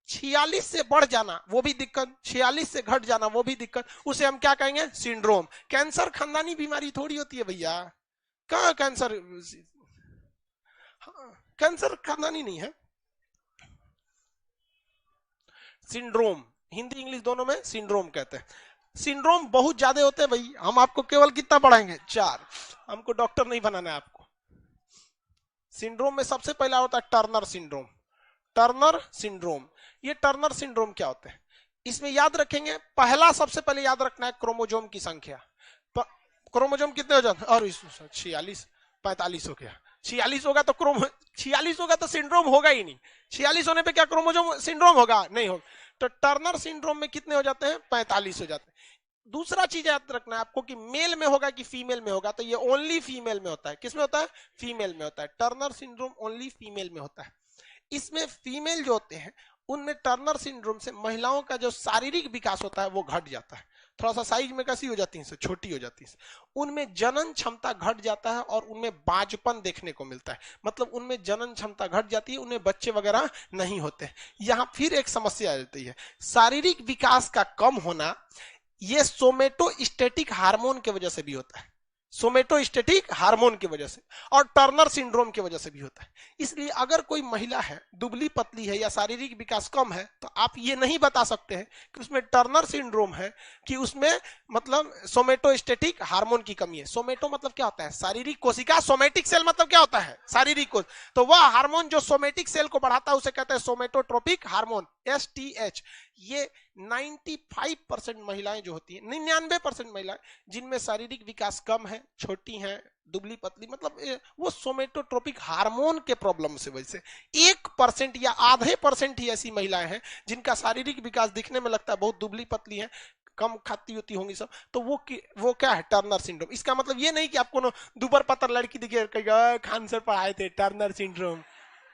46 से बढ़ जाना वो भी दिक्कत, 46 से घट जाना वो भी दिक्कत, उसे हम क्या कहेंगे, सिंड्रोम। कैंसर खानदानी बीमारी थोड़ी होती है भैया, कहाँ कैंसर, कैंसर खानदानी नहीं है। सिंड्रोम, हिंदी इंग्लिश दोनों में सिंड्रोम कहते हैं। सिंड्रोम बहुत ज्यादा होते हैं भाई, हम आपको केवल कितना पढ़ाएंगे, 4। हमको डॉक्टर नहीं बनाना है आपको। सिंड्रोम में सबसे पहला होता है टर्नर सिंड्रोम। टर्नर सिंड्रोम, ये टर्नर सिंड्रोम क्या होता है, इसमें याद रखेंगे, पहला सबसे पहले याद रखना है क्रोमोजोम की संख्या। क्रोमोजोम कितने हो जाते, और 46 45 हो गया, 46 होगा तो 46 होगा तो सिंड्रोम होगा ही नहीं। 46 होने पे क्या क्रोमोजोम सिंड्रोम होगा, नहीं होगा। तो टर्नर सिंड्रोम में कितने हो जाते हैं, 45 हो जाते हैं। दूसरा चीज याद रखना है आपको कि मेल में होगा कि फीमेल में होगा, तो ये ओनली फीमेल में होता है। किसमें होता है, फीमेल में होता है। टर्नर सिंड्रोम ओनली फीमेल में होता है। इसमें फीमेल जो होते हैं उनमें टर्नर सिंड्रोम से महिलाओं का जो शारीरिक विकास होता है वो घट जाता है, थोड़ा सा साइज में कैसी हो जाती है, छोटी हो जाती है। उनमें जनन क्षमता घट जाता है और उनमें बांझपन देखने को मिलता है, मतलब उनमें जनन क्षमता घट जाती है, उन्हें बच्चे वगैरह नहीं होते। यहां फिर एक समस्या आ जाती है, शारीरिक विकास का कम होना, ये सोमेटोस्टेटिक हार्मोन की वजह से भी होता है, सोमेटोस्टेटिक हार्मोन की वजह से, और टर्नर सिंड्रोम की वजह से भी होता है। इसलिए अगर कोई महिला है, दुबली पतली है या शारीरिक विकास कम है, तो आप ये नहीं बता सकते हैं कि उसमें टर्नर सिंड्रोम है कि उसमें मतलब सोमेटोस्टेटिक हार्मोन की कमी है। सोमेटो मतलब क्या होता है, शारीरिक कोशिका, सोमेटिक सेल मतलब क्या होता है, शारीरिक कोश। तो वह हार्मोन जो सोमेटिक सेल को बढ़ाता है उसे कहते हैं सोमेटोट्रोपिक हार्मोन, STH। ये 95% महिलाएं जो होती है, 99% महिलाएं जिनमें शारीरिक विकास कम है, छोटी हैं, दुबली पतली, मतलब वो सोमेटोट्रोपिक हार्मोन के प्रॉब्लम से वजह से 1% या आधे % ही ऐसी महिलाएं हैं जिनका शारीरिक विकास दिखने में लगता है बहुत दुबली पतली है, कम खाती होती होंगी सब, तो वो क्या है, टर्नर सिंड्रोम। इसका मतलब ये नहीं कि आपको दुबर पतर लड़की दिखे खान सर पढ़ाए थे टर्नर सिंड्रोम,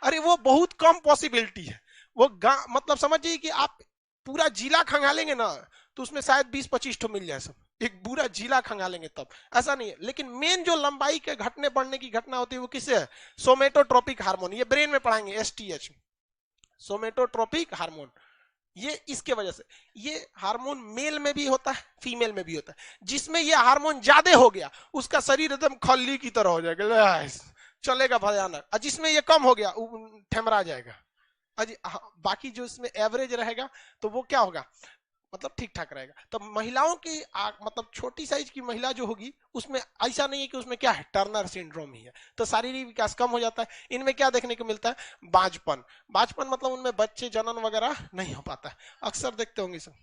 अरे वो बहुत कम पॉसिबिलिटी है। वो मतलब समझिए कि आप पूरा जिला खंगालेंगे ना तो उसमें शायद 20-25 तो मिल जाए सब, एक पूरा जिला खंगालेंगे तब, ऐसा नहीं है। लेकिन मेन जो लंबाई के घटने बढ़ने की घटना होती है वो किससे है, सोमेटोट्रोपिक हार्मोन, ये ब्रेन में पढ़ाएंगे, STH, सोमेटोट्रोपिक हार्मोन। ये इसके वजह से, ये हार्मोन मेल में भी होता है, फीमेल में भी होता है। जिसमें ये हार्मोन ज्यादा हो गया उसका शरीर एकदम खल्ली की तरह हो जाएगा, चलेगा भयानक, और जिसमें ये कम हो गया ठमरा जाएगा। बाकी जो इसमें एवरेज रहेगा तो वो क्या होगा, मतलब ठीक ठाक रहेगा। तो महिलाओं की मतलब छोटी साइज की महिला जो होगी उसमें ऐसा नहीं है कि उसमें क्या है, टर्नर सिंड्रोम ही है, तो शारीरिक विकास कम हो जाता है। इनमें क्या देखने को मिलता है, बांझपन। बांझपन मतलब उनमें बच्चे जनन वगैरह नहीं हो पाता है, अक्सर देखते होंगे सब।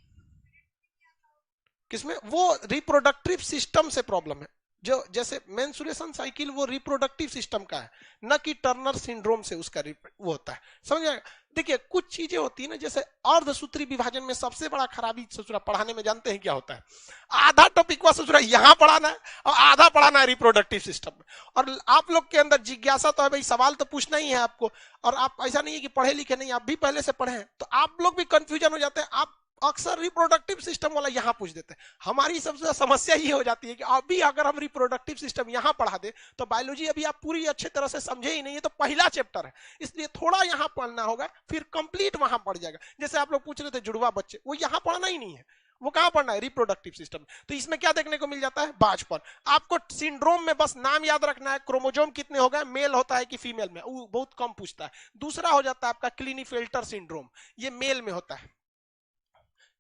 किसमें? वो रिप्रोडक्टिव सिस्टम से प्रॉब्लम है। जो जैसे मेंस्ट्रुएशन साइकिल वो रिप्रोडक्टिव सिस्टम का है, न कि टर्नर सिंड्रोम से उसका वो होता है। समझ आएगा? देखिए कुछ चीजें होती है ना, जैसे अर्धसूत्री विभाजन में सबसे बड़ा खराबी ससुरा पढ़ाने में जानते हैं क्या होता है? आधा टॉपिक वह ससुरा यहां पढ़ाना है और आधा पढ़ाना है रिप्रोडक्टिव सिस्टम में। और आप लोग के अंदर जिज्ञासा तो है भाई, सवाल तो पूछना ही है आपको, और आप ऐसा नहीं है कि पढ़े लिखे नहीं, आप भी पहले से पढ़े हैं, तो आप लोग भी कंफ्यूजन हो जाते हैं। आप अक्सर रिप्रोडक्टिव सिस्टम वाला यहां पूछ देते हैं। हमारी सबसे समस्या ये हो जाती है कि अभी अगर हम रिप्रोडक्टिव सिस्टम यहां पढ़ा दे तो बायोलॉजी अभी आप पूरी अच्छे तरह से समझे ही नहीं है, तो पहला चैप्टर है, इसलिए थोड़ा यहां पढ़ना होगा, फिर कंप्लीट वहां पढ़ जाएगा। जैसे आप लोग पूछ रहे थे जुड़वा बच्चे, वो यहां पढ़ना ही नहीं है, वो कहां पढ़ना है? Reproductive system. तो इसमें क्या देखने को मिल जाता है? बांझपन। आपको सिंड्रोम में बस नाम याद रखना है, क्रोमोजोम कितने हो गए, मेल होता है कि फीमेल में, वो बहुत कम पूछता है। दूसरा हो जाता है आपका क्लिनीफेल्टर सिंड्रोम, ये मेल में होता है,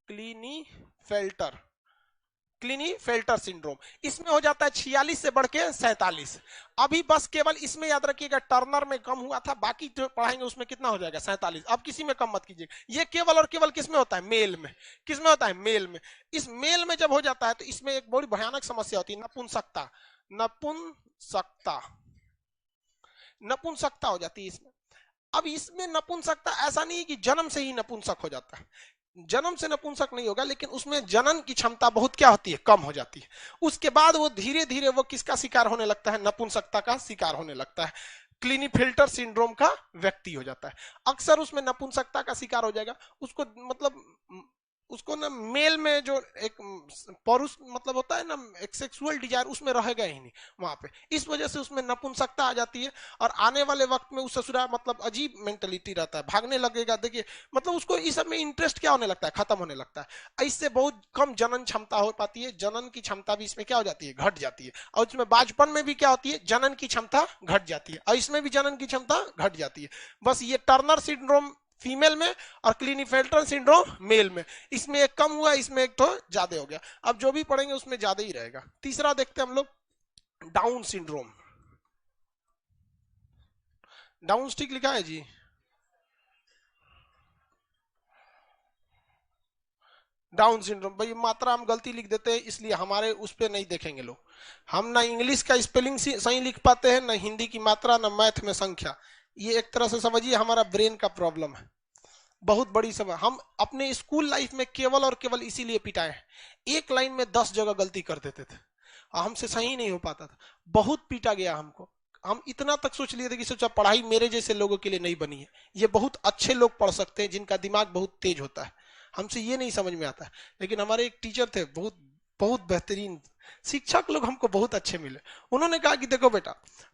क्लिनीफेल्टर सिंड्रोम। इसमें हो जाता है 46 से बढ़ के 47। अभी बस केवल इसमें याद रखिएगा टर्नर में कम हुआ था, बाकी जो पढ़ाएंगे उसमें कितना हो जाएगा? 47। अब किसी में कम मत कीजिएगा, ये केवल और केवल किसमें होता है? मेल में। किसमें होता है? मेल में। इस मेल में जब हो जाता है तो इसमें एक बड़ी भयानक समस्या होती है, नपुंसकता। नपुंसकता नपुंसकता हो जाती है इसमें। अब इसमें नपुंसकता ऐसा नहीं है कि जन्म से ही नपुंसक हो जाता है, जन्म से नपुंसक नहीं होगा, लेकिन उसमें जनन की क्षमता बहुत क्या होती है? कम हो जाती है। उसके बाद वो धीरे धीरे वो किसका शिकार होने लगता है? नपुंसकता का शिकार होने लगता है, क्लिनीफेल्टर सिंड्रोम का व्यक्ति हो जाता है। अक्सर उसमें नपुंसकता का शिकार हो जाएगा, उसको मतलब उसको ना मेल में जो एक पौरुष मतलब होता है ना, एक सेक्सुअल डिजायर उसमें रहेगा ही नहीं वहां पे, इस वजह से उसमें नपुंसकता आ जाती है। और आने वाले वक्त में उस ससुरा मतलब अजीब मेंटेलिटी रहता है, भागने लगेगा। देखिए मतलब उसको इस सब में इंटरेस्ट क्या होने लगता है? खत्म होने लगता है। इससे बहुत कम जनन क्षमता हो पाती है, जनन की क्षमता भी इसमें क्या हो जाती है? घट जाती है। और इसमें बाजपन में भी क्या होती है? जनन की क्षमता घट जाती है, और इसमें भी जनन की क्षमता घट जाती है। बस ये टर्नर सिंड्रोम फीमेल में और क्लिनीफेल्टर सिंड्रोम मेल में, इसमें एक कम हुआ, इसमें एक तो ज्यादा हो गया। अब जो भी पढ़ेंगे उसमें ज्यादा ही रहेगा। तीसरा देखते हैं हम लोग, डाउन सिंड्रोम। डाउन स्टिक लिखा है जी? डाउन सिंड्रोम भाई मात्रा हम गलती लिख देते हैं, इसलिए हमारे उस पर नहीं देखेंगे लोग। हम ना इंग्लिश का स्पेलिंग सही लिख पाते हैं, ना हिंदी की मात्रा, ना मैथ में संख्या। ये एक तरह से समझिए हमारा ब्रेन का प्रॉब्लम है, बहुत बड़ी समस्या। हम अपने स्कूल लाइफ में केवल और केवल इसीलिए पिटाए हैं, एक लाइन में 10 जगह गलती कर देते थे और हमसे सही नहीं हो पाता था, बहुत पीटा गया हमको। हम इतना तक सोच लिए थे कि सोचा पढ़ाई मेरे जैसे लोगों के लिए नहीं बनी है, ये बहुत अच्छे लोग पढ़ सकते हैं जिनका दिमाग बहुत तेज होता है, हमसे ये नहीं समझ में आता है। लेकिन हमारे एक टीचर थे बहुत बहुत बेहतरीन शिक्षक लोग, हमको बहुत अच्छे मिले। उन्होंने कहा कि देखो बेटा,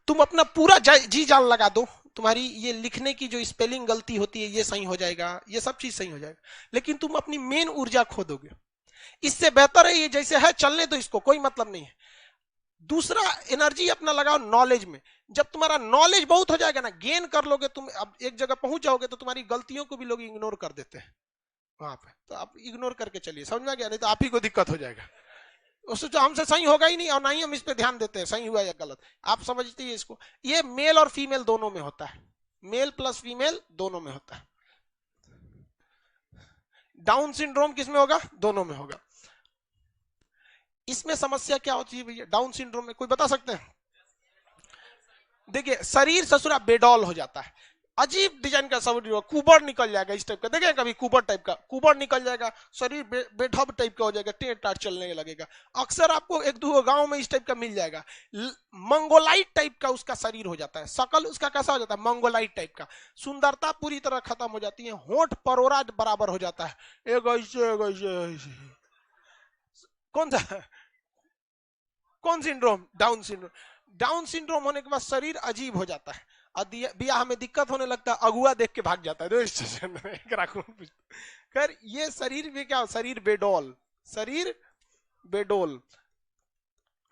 तुम अपना पूरा जी जान लगा दो, तुम्हारी ये लिखने की जो स्पेलिंग गलती होती है ये सही हो जाएगा, ये सब चीज सही हो जाएगा, लेकिन तुम अपनी मेन ऊर्जा खो दोगे। इससे बेहतर है ये जैसे है चलने दो, इसको कोई मतलब नहीं है। दूसरा एनर्जी अपना लगाओ नॉलेज में। जब तुम्हारा नॉलेज बहुत हो जाएगा ना, गेन कर लोगे तुम, अब एक जगह पहुंच जाओगे तो तुम्हारी गलतियों को भी लोग इग्नोर कर देते हैं वहां पे, तो आप इग्नोर करके चलिए, समझ में आ गया? नहीं तो आप ही को दिक्कत हो जाएगा। उससे जो हमसे सही होगा ही नहीं, और ना ही हम इस पे ध्यान देते हैं सही हुआ या गलत। आप समझते हैं इसको? ये मेल और फीमेल दोनों में होता है, मेल प्लस फीमेल दोनों में होता है। डाउन सिंड्रोम किसमें होगा? दोनों में होगा। इसमें समस्या क्या होती है भैया डाउन सिंड्रोम में, कोई बता सकते हैं? देखिए शरीर ससुरा बेडॉल हो जाता है, अजीब डिजाइन का शरीर, कुबर निकल जाएगा इस टाइप का, देखें कभी कुबर टाइप का, कुबर निकल जाएगा, शरीर बेढब टाइप का हो जाएगा, टेढ़ टाट चलने लगेगा। अक्सर आपको एक दो गांव में इस टाइप का मिल जाएगा। मंगोलाइट टाइप का उसका शरीर हो जाता है, शकल उसका कैसा हो जाता है? मंगोलाइट टाइप का। सुंदरता पूरी तरह खत्म हो जाती है, होंठ परोरा बराबर हो जाता है, एक ऐसे। कौन सा? कौन syndrome? Down syndrome. Down syndrome होने के बाद शरीर अजीब हो जाता है, ब्याह में दिक्कत होने लगता है, अगुआ देख के भाग जाता है स्टेशन में। कर ये शरीर में क्या, शरीर बेडोल, शरीर बेडोल,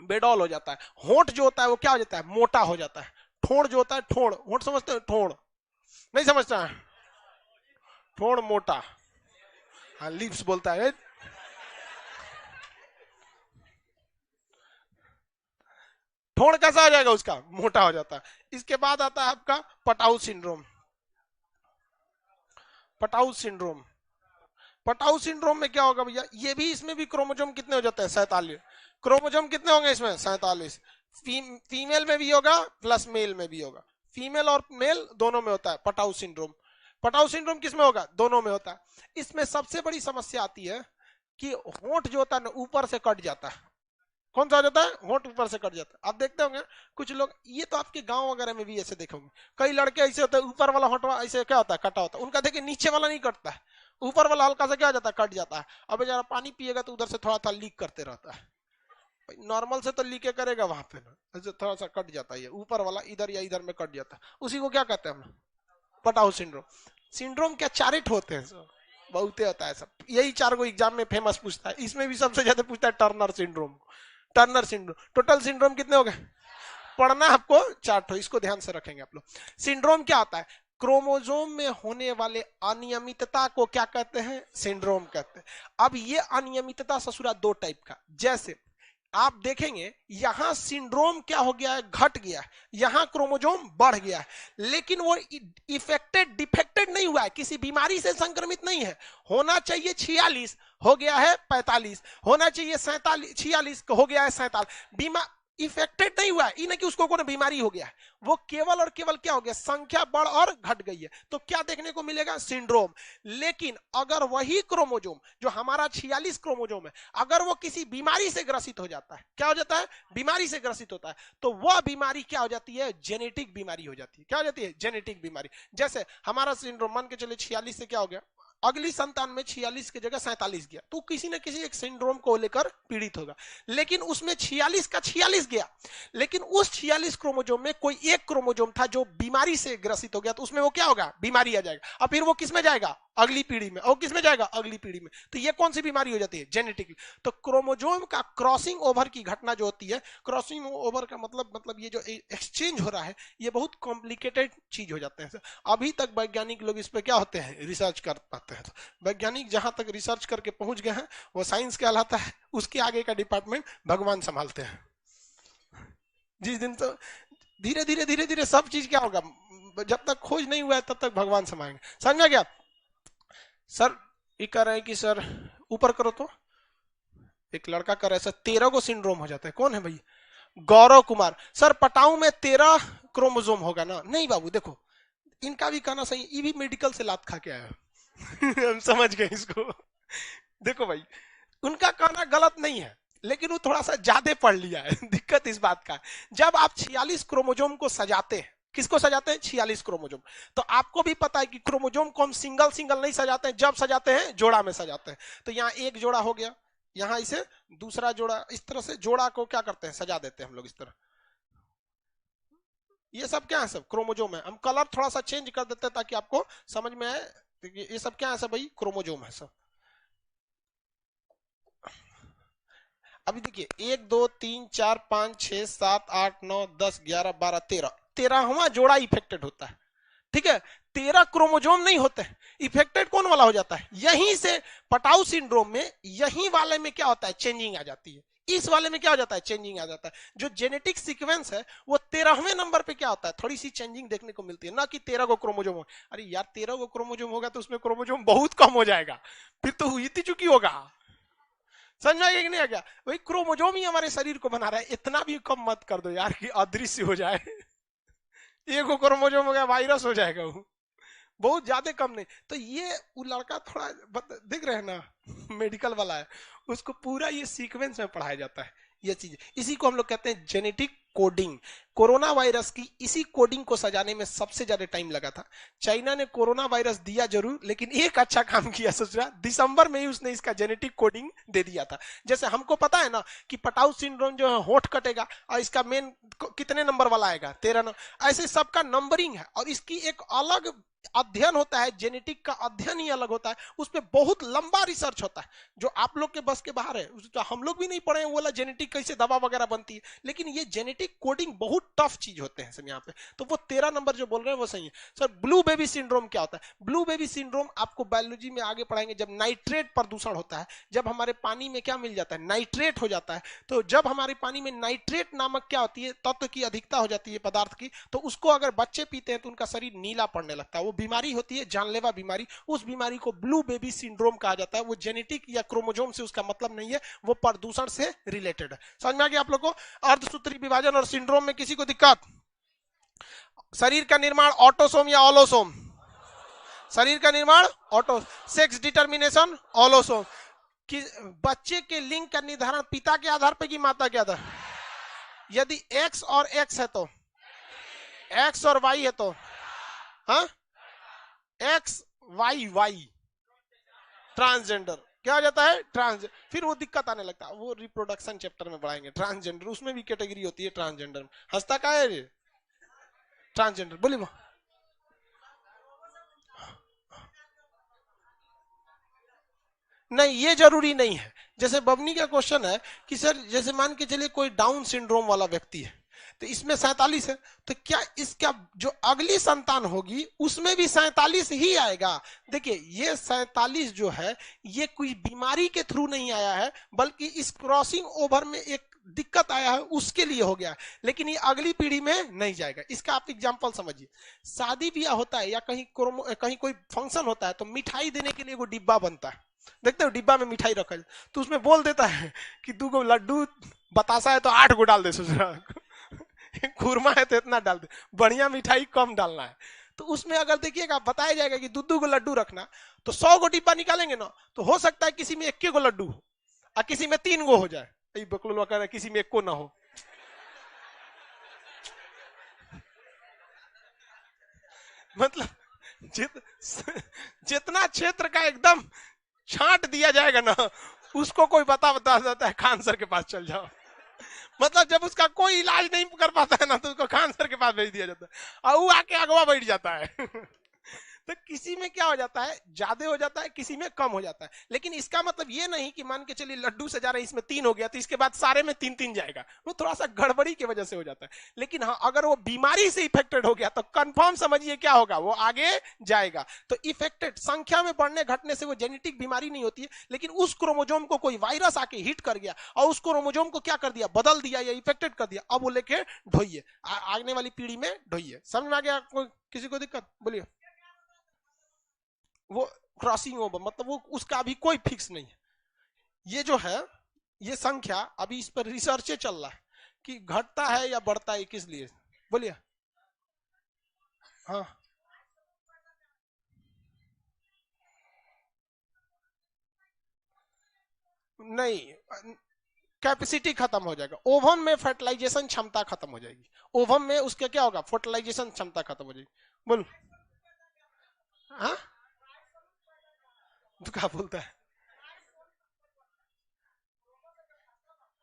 बेडोल हो जाता है। होंठ जो होता है वो क्या हो जाता है? मोटा हो जाता है। ठोड़ जो होता है, ठोड़, होंठ समझते हैं? ठोड़ नहीं समझता है? ठोड़ मोटा, हाँ लिप्स बोलता है। ठोड़ कैसा हो जाएगा उसका? मोटा हो जाता है। इसके बाद आता है आपका Patau syndrome. Patau syndrome, Patau syndrome में क्या होगा भैया, ये भी इसमें भी क्रोमोजोम कितने हो जाते हैं 47। क्रोमोजोम कितने होंगे इसमें 47। फीमेल में भी होगा प्लस मेल में भी होगा, फीमेल और मेल दोनों में होता है पटाउ सिंड्रोम। पटाउ सिंड्रोम किसमें होगा, दोनों में होता है। इसमें सबसे बड़ी समस्या आती है कि होंठ जो होता है ना ऊपर से कट जाता है। कौन सा हो जाता है, होंठ ऊपर से कट जाता है। आप देखते होंगे कुछ लोग, ये तो आपके गांव वगैरह में भी ऐसे देखोगे, कई लड़के ऐसे होते हैं ऊपर वाला होंठ ऐसे क्या होता है कटा होता है, उनका देखिए नीचे वाला नहीं कटता है, ऊपर वाला हल्का सा क्या हो जाता है कट जाता है। अब बेचारा पानी पिएगा तो उधर से थोड़ा थोड़ा लीक करते रहता है, नॉर्मल से तो लीके करेगा वहां पे ना, ऐसे थोड़ा सा कट जाता है, ऊपर वाला इधर या इधर में कट जाता है, उसी को क्या कहते हैं हम, पटाउ सिंड्रोम। सिंड्रोम क्या चारिट होते हैं सब, बहुते होता है सब, यही 4 को एग्जाम में फेमस पूछता है, इसमें भी सबसे ज्यादा पूछता है Turner syndrome. Turner syndrome, total syndrome कितने हो गए, पढ़ना आपको 4 इसको ध्यान से रखेंगे आप लोग। सिंड्रोम क्या होता है, क्रोमोसोम में होने वाले अनियमितता को क्या कहते हैं, सिंड्रोम कहते हैं। अब ये अनियमितता ससुरा 2 टाइप का, जैसे आप देखेंगे यहां सिंड्रोम क्या हो गया है, घट गया है, यहां क्रोमोसोम बढ़ गया है, लेकिन वो इफेक्टेड डिफेक्टेड नहीं हुआ है, किसी बीमारी से संक्रमित नहीं है। होना चाहिए 46 हो गया है 45, होना चाहिए 46 हो गया है 47, इफेक्टेड नहीं हुआ है, ये नहीं कि उसको कोई बीमारी हो गया है, वो केवल और केवल क्या हो गया, संख्या बढ़ और घट गई है, तो क्या देखने को मिलेगा, सिंड्रोम। लेकिन अगर वही क्रोमोसोम जो हमारा 46 क्रोमोसोम है, अगर वो किसी बीमारी से ग्रसित हो जाता है, क्या हो जाता है, बीमारी से ग्रसित होता है, तो वह बीमारी क्या हो जाती है, जेनेटिक बीमारी हो जाती है। क्या हो जाती है, जेनेटिक बीमारी। जैसे हमारा सिंड्रोम मान के चले 46 से क्या हो गया, अगली संतान में 46 की जगह 47 गया, तो किसी न किसी एक सिंड्रोम को लेकर पीड़ित होगा। लेकिन उसमें 46 का 46 गया, लेकिन उस 46 क्रोमोसोम में कोई एक क्रोमोसोम था जो बीमारी से ग्रसित हो गया, तो उसमें वो क्या होगा, बीमारी आ जाएगा, और फिर वो किसमें जाएगा, अगली पीढ़ी में, और किसमें जाएगा, अगली पीढ़ी में। तो ये कौन सी बीमारी हो जाती है, जेनेटिक। तो क्रोमोसोम का क्रॉसिंग ओवर की घटना जो होती है, क्रॉसिंग ओवर का मतलब ये जो एक्सचेंज हो रहा है, ये बहुत कॉम्प्लिकेटेड चीज हो जाते हैं। अभी तक वैज्ञानिक लोग इस पे क्या होते हैं, रिसर्च कर पाते हैं। तो वैज्ञानिक जहां तक रिसर्च करके पहुंच गए हैं वो साइंस कहलाता है, उसके आगे का डिपार्टमेंट भगवान संभालते हैं। जिस दिन तो धीरे धीरे धीरे धीरे सब चीज क्या होगा, जब तक खोज नहीं हुआ है तब तक भगवान संभालेंगे। समझा क्या सर, ये कह रहे हैं कि सर ऊपर करो, तो एक लड़का कर रहा है सर 13 को सिंड्रोम हो जाता है। कौन है भाई, गौरव कुमार। सर पटाऊ में 13 क्रोमोसोम होगा ना, नहीं बाबू देखो इनका भी कहना सही, ये भी मेडिकल से लात खा के आया हम समझ गए इसको। देखो भाई उनका कहना गलत नहीं है, लेकिन वो थोड़ा सा ज्यादा पढ़ लिया है। दिक्कत इस बात का, जब आप 46 क्रोमोसोम को सजाते हैं, किसको सजाते हैं, 46 क्रोमोसोम, तो आपको भी पता है कि क्रोमोसोम को हम सिंगल सिंगल नहीं सजाते हैं, जब सजाते हैं जोड़ा में सजाते हैं। तो यहाँ एक जोड़ा हो गया, यहाँ इसे दूसरा जोड़ा, इस तरह से जोड़ा को क्या करते हैं, सजा देते हैं हम लोग इस तरह। ये सब क्या है, सब क्रोमोसोम है। हम कलर थोड़ा सा चेंज कर देते हैं ताकि आपको समझ में आए। ये सब क्या है, सब भाई क्रोमोसोम है सब। अभी देखिए 1 2 3 4 5 6 7 8 9 10 11 12 13, 13वां जोड़ा इफेक्टेड होता है। ठीक है, 13 क्रोमोसोम नहीं होते, इफेक्टेड कौन वाला हो जाता है, यहीं से पटाऊ सिंड्रोम में यहीं वाले में क्या होता है, चेंजिंग आ जाती है। इस वाले में क्या हो जाता है, चेंजिंग आ जाता है। जो जेनेटिक सीक्वेंस है वो 13वें नंबर पे क्या होता है, थोड़ी सी चेंजिंग देखने को मिलती है, ना कि 13 को क्रोमोसोम हो। अरे यार 13 को क्रोमोसोम होगा तो उसमें क्रोमोसोम बहुत कम हो जाएगा, फिर तो हुई थी चुकी होगा। समझ में कि नहीं आ गया, वही क्रोमोसोम ही हमारे शरीर को बना रहा है, इतना भी कम मत कर दो यार कि अदृश्य हो जाए। एक क्रोमोसोम हो गया वायरस हो जाएगा, वो बहुत ज्यादा कम नहीं। तो ये वो लड़का थोड़ा दिख रहे हैं ना, मेडिकल वाला है, उसको पूरा ये सीक्वेंस में पढ़ाया जाता है ये चीज। इसी को हम लोग कहते हैं जेनेटिक कोडिंग। कोरोना वायरस की इसी कोडिंग को सजाने में सबसे ज्यादा टाइम लगा था। चाइना ने कोरोना वायरस दिया जरूर, लेकिन एक अच्छा काम किया सोचा, दिसंबर में ही उसने इसका जेनेटिक कोडिंग दे दिया था। जैसे हमको पता है ना कि पटाऊ सिंड्रोम जो है होंठ कटेगा और इसका मेन कितने नंबर वाला आएगा, 13 ऐसे सबका नंबरिंग है, और इसकी एक अलग अध्ययन होता है, जेनेटिक का अध्ययन ही अलग होता है, उस पर बहुत लंबा रिसर्च होता है जो आप लोग के बस के बाहर है। तो हम लोग भी नहीं पढ़े वो वाला जेनेटिक कैसे दवा वगैरह बनती है, लेकिन ये जेनेटिक कोडिंग बहुत टफ चीज होते हैं सब यहाँ पे। तो वो 13 नंबर जो बोल रहे हैं वो सही है सर। ब्लू बेबी सिंड्रोम क्या होता है? ब्लू बेबी सिंड्रोम आपको बायोलॉजी में आगे पढ़ाएंगे। जब नाइट्रेट प्रदूषण होता है, जब हमारे पानी में क्या मिल जाता है, नाइट्रेट हो जाता है, तो जब हमारे पानी में नाइट्रेट नामक क्या होती है, तत्व की अधिकता हो जाती है पदार्थ की, तो उसको अगर बच्चे पीते हैं तो उनका शरीर नीला पड़ने लगता है। वो बीमारी होती है जानलेवा बीमारी, उस बीमारी को ब्लू बेबी सिंड्रोम कहा जाता है। वो जेनेटिक या क्रोमोजोम से उसका मतलब नहीं है, वो प्रदूषण से रिलेटेड है। समझ में आ गया आप लोग को? अर्धसूत्री विभाजन और सिंड्रोम में किसी को दिक्कत? शरीर का निर्माण ऑटोसोम या ऑलोसोम? शरीर का निर्माण ऑटो। Sex determination ऑलोसोम। कि बच्चे के लिंग का निर्धारण पिता के आधार पर कि माता के आधार? यदि एक्स और एक्स है तो, एक्स और वाई है तो, हाँ, एक्स वाई वाई ट्रांसजेंडर क्या हो जाता है? ट्रांसजेंडर। फिर वो दिक्कत आने लगता है, वो रिप्रोडक्शन चैप्टर में पढ़ाएंगे। ट्रांसजेंडर, उसमें भी कैटेगरी होती है ट्रांसजेंडर में। हंसता का है ट्रांसजेंडर? बोलिए। नहीं, ये जरूरी नहीं है। जैसे बबनी का क्वेश्चन है कि सर जैसे मान के चलिए कोई डाउन सिंड्रोम वाला व्यक्ति है, तो इसमें 47 है, तो क्या इसका जो अगली संतान होगी उसमें भी 47 ही आएगा? देखिए ये 47 जो है ये कोई बीमारी के थ्रू नहीं आया है, बल्कि इस क्रॉसिंग ओवर में एक दिक्कत आया है उसके लिए हो गया, लेकिन ये अगली पीढ़ी में नहीं जाएगा। इसका आप एग्जांपल समझिए। शादी ब्याह होता है या कहीं कोई फंक्शन होता है, तो मिठाई देने के लिए वो डिब्बा बनता है, देखते हो डिब्बा में मिठाई रखा है, तो उसमें बोल देता है कि 2 गो लड्डू, बतासा है तो 8 गो डाल दे, खुरमा है तो इतना डाल दे, बढ़िया मिठाई कम डालना है। तो उसमें अगर देखिएगा बताया जाएगा कि 2 गो लड्डू रखना, तो 100 गो डिब्बा निकालेंगे ना, तो हो सकता है किसी में 1 गो लड्डू हो और किसी में 3 गो हो जाए। बकलुआ कह रहा है किसी में 1 को ना हो। मतलब जितना क्षेत्र का एकदम छांट दिया जाएगा ना, उसको कोई बता देता है खान सर के पास चल जाओ। मतलब जब उसका कोई इलाज नहीं कर पाता है ना, तो उसको खान सर के पास भेज दिया जाता है और वो आके अगवा बैठ जाता है। तो किसी में क्या हो जाता है, ज्यादा हो जाता है, किसी में कम हो जाता है। लेकिन इसका मतलब ये नहीं कि मान के चलिए लड्डू से जा रहे इसमें 3 हो गया तो इसके बाद सारे में 3-3 जाएगा, वो थोड़ा सा गड़बड़ी की वजह से हो जाता है। लेकिन हाँ, अगर वो बीमारी से इफेक्टेड हो गया तो कंफर्म समझिए क्या होगा, वो आगे जाएगा। तो इफेक्टेड संख्या में बढ़ने घटने से वो जेनेटिक बीमारी नहीं होती है, लेकिन उस क्रोमोजोम को कोई वायरस आके हिट कर गया और उस क्रोमोजोम को क्या कर दिया, बदल दिया या इफेक्टेड कर दिया। अब वो लेके ढोइए, आने वाली पीढ़ी में ढोइए। समझ में आ गया? किसी को दिक्कत? बोलिए। वो क्रॉसिंग ओवर मतलब वो उसका अभी कोई फिक्स नहीं है। ये जो है ये संख्या अभी इस पर रिसर्च चल रहा है कि घटता है या बढ़ता है, किस लिए? बोलिए। हाँ, नहीं, कैपेसिटी खत्म हो जाएगा। ओवन में फर्टिलाइजेशन क्षमता खत्म हो जाएगी। ओवन में उसके क्या होगा, फर्टिलाइजेशन क्षमता खत्म हो जाएगी। बोल। हाँ, तो क्या बोलता है?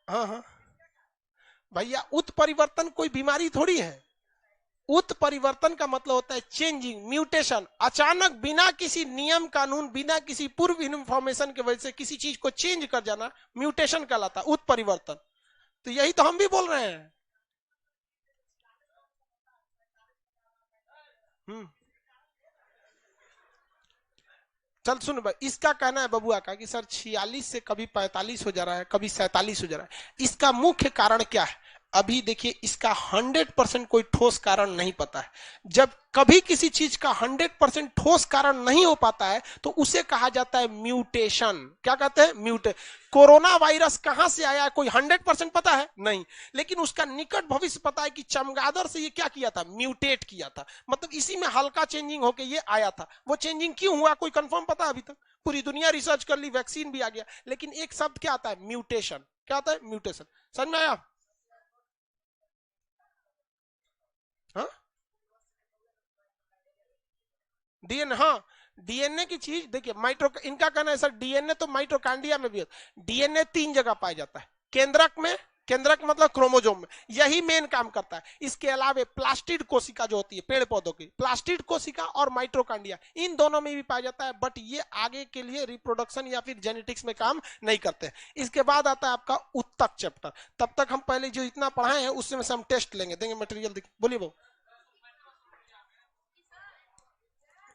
हाँ हाँ भैया, उत्परिवर्तन कोई बीमारी थोड़ी है। उत्परिवर्तन का मतलब होता है चेंजिंग, म्यूटेशन। अचानक बिना किसी नियम कानून, बिना किसी पूर्व इंफॉर्मेशन के वजह से किसी चीज को चेंज कर जाना म्यूटेशन कहलाता है, उत्परिवर्तन। तो यही तो हम भी बोल रहे हैं। चल सुन भाई, इसका कहना है बबुआ का कि सर 46 से कभी 45 हो जा रहा है, कभी 47 हो जा रहा है। इसका मुख्य कारण क्या है? अभी देखिए इसका 100% कोई ठोस कारण नहीं पता है। जब कभी किसी चीज का 100% ठोस कारण नहीं हो पाता है तो उसे कहा जाता है म्यूटेशन। क्या कहते हैं? म्यूटेशन। कोरोना वायरस कहां से आया कोई 100% पता है? नहीं। लेकिन उसका निकट भविष्य पता है कि चमगादड़ से ये क्या किया था, म्यूटेट किया था। मतलब इसी में हल्का चेंजिंग होके ये आया था। वो चेंजिंग क्यों हुआ कोई कंफर्म पता है अभी तक? पूरी दुनिया रिसर्च कर ली, वैक्सीन भी आ गया, लेकिन एक शब्द क्या आता है, म्यूटेशन। क्या आता है? म्यूटेशन। समझ में आया? हाँ, डीएनए। हाँ, डीएनए की चीज देखिए, माइट्रो इनका कहना है सर डीएनए तो माइट्रोकांड्रिया में भी होता है। डीएनए 3 जगह पाया जाता है, केंद्रक में, केंद्रक मतलब क्रोमोजोम में, यही मेन काम करता है। इसके अलावा प्लास्टिड कोशिका जो होती है पेड़ पौधों की, प्लास्टिड कोशिका और माइटोकॉन्ड्रिया, इन दोनों में भी पाया जाता है, बट ये आगे के लिए रिप्रोडक्शन या फिर जेनेटिक्स में काम नहीं करते। इसके बाद आता है आपका उत्तक चैप्टर। तब तक हम पहले जो इतना पढ़ाए हैं उसमें से हम टेस्ट लेंगे, देंगे मटेरियल। बोलिए वो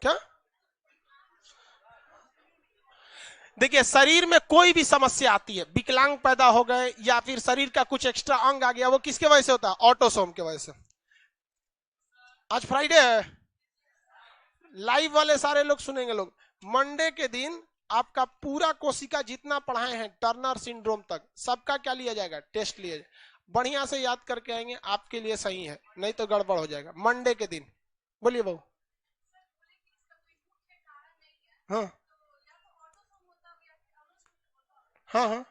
क्या? देखिए, शरीर में कोई भी समस्या आती है, विकलांग पैदा हो गए या फिर शरीर का कुछ एक्स्ट्रा अंग आ गया, वो किसके वजह से होता है? ऑटोसोम के वजह से। आज फ्राइडे है, लाइव वाले सारे लोग सुनेंगे लोग। मंडे के दिन आपका पूरा कोशिका जितना पढ़ाए हैं टर्नर सिंड्रोम तक, सबका क्या लिया जाएगा? टेस्ट लिया जाएगा। बढ़िया से याद करके आएंगे, आपके लिए सही है, नहीं तो गड़बड़ हो जाएगा मंडे के दिन। बोलिए बहू। हाँ हाँ हाँ,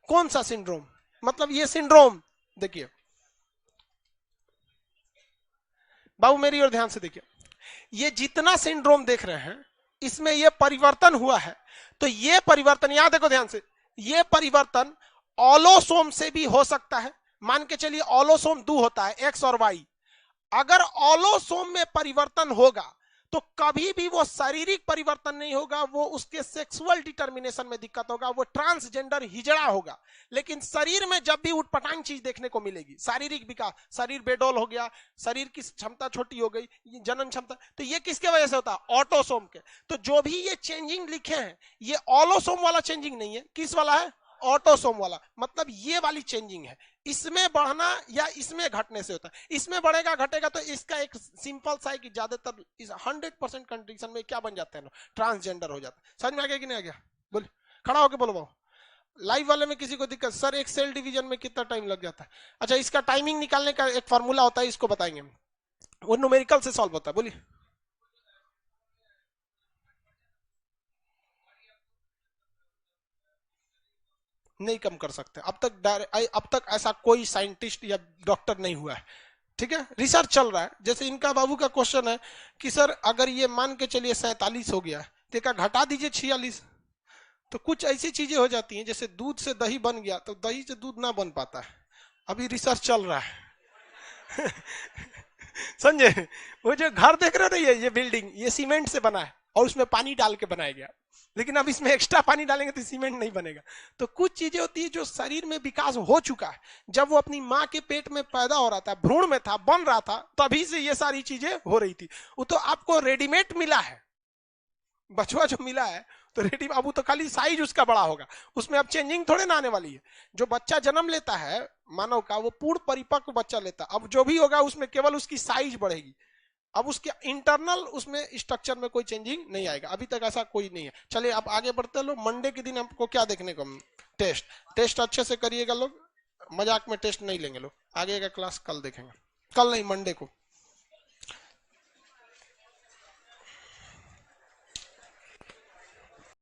कौन सा सिंड्रोम? मतलब ये सिंड्रोम, देखिए बाबू मेरी ओर ध्यान से देखिए, ये जितना सिंड्रोम देख रहे हैं इसमें ये परिवर्तन हुआ है, तो ये परिवर्तन यहां देखो ध्यान से, ये परिवर्तन ऑलोसोम से भी हो सकता है। मान के चलिए ऑलोसोम 2 होता है, एक्स और वाई। अगर ऑलोसोम में परिवर्तन होगा तो कभी भी वो शारीरिक परिवर्तन नहीं होगा, वो उसके सेक्सुअल डिटर्मिनेशन में दिक्कत होगा, वो ट्रांसजेंडर हिजड़ा होगा। लेकिन शरीर में जब भी उटपटांग चीज देखने को मिलेगी, शारीरिक विकास, शरीर बेडोल हो गया, शरीर की क्षमता छोटी हो गई, जनन क्षमता, तो ये किसके वजह से होता है? ऑटोसोम के। तो जो भी ये चेंजिंग लिखे हैं ये ऑलोसोम वाला चेंजिंग नहीं है, किस वाला है? ऑटोसोम वाला। मतलब ये वाली चेंजिंग है, इसमें बढ़ना या इसमें घटने से होता है। इसमें बढ़ेगा घटेगा तो इसका एक सिंपल सा है कि ज्यादातर इस 100% कंडीशन में क्या बन जाते हैं? ट्रांसजेंडर हो जाता है। समझ में आ गया कि नहीं आ गया? बोल, खड़ा होके बोलो बाबू। लाइव वाले में किसी को दिक्कत? सर एक सेल डिवीजन में कितना टाइम लग जाता है? अच्छा, इसका टाइमिंग निकालने का एक फॉर्मूला होता है, इसको बताएंगे, वो न्यूमेरिकल से सॉल्व होता है। बोलिए। नहीं कम कर सकते अब तक ऐसा कोई साइंटिस्ट या डॉक्टर नहीं हुआ है। ठीक है, रिसर्च चल रहा है। जैसे इनका बाबू का क्वेश्चन है कि सर अगर ये मान के चलिए 47 हो गया तो क्या घटा दीजिए 46। तो कुछ ऐसी चीजें हो जाती हैं, जैसे दूध से दही बन गया तो दही से दूध ना बन पाता है, अभी रिसर्च चल रहा है। समझे? वो जो घर देख रहे थे, ये बिल्डिंग, ये सीमेंट से बना है और उसमें पानी डाल के बनाया गया, लेकिन अब इसमें एक्स्ट्रा पानी डालेंगे तो सीमेंट नहीं बनेगा। तो कुछ चीजें होती है जो शरीर में विकास हो चुका है, जब वो अपनी माँ के पेट में पैदा हो रहा था, भ्रूण में था, बन रहा था, तभी से ये सारी चीजें हो रही थी। वो तो आपको रेडीमेड मिला है, बछुआ जो मिला है तो रेडी, अब तो खाली साइज उसका बड़ा होगा, उसमें अब चेंजिंग थोड़े ना आने वाली है। जो बच्चा जन्म लेता है मानव का, वो पूर्ण परिपक्व बच्चा लेता है, अब जो भी होगा उसमें केवल उसकी साइज बढ़ेगी, अब उसके इंटरनल उसमें स्ट्रक्चर में कोई चेंजिंग नहीं आएगा। अभी तक ऐसा कोई नहीं है। चलिए अब आगे बढ़ते लो। मंडे के दिन आपको क्या देखने को? टेस्ट अच्छे से करिएगा लोग, मजाक में टेस्ट नहीं लेंगे लोग। आगे का क्लास कल देखेंगे, कल नहीं मंडे को।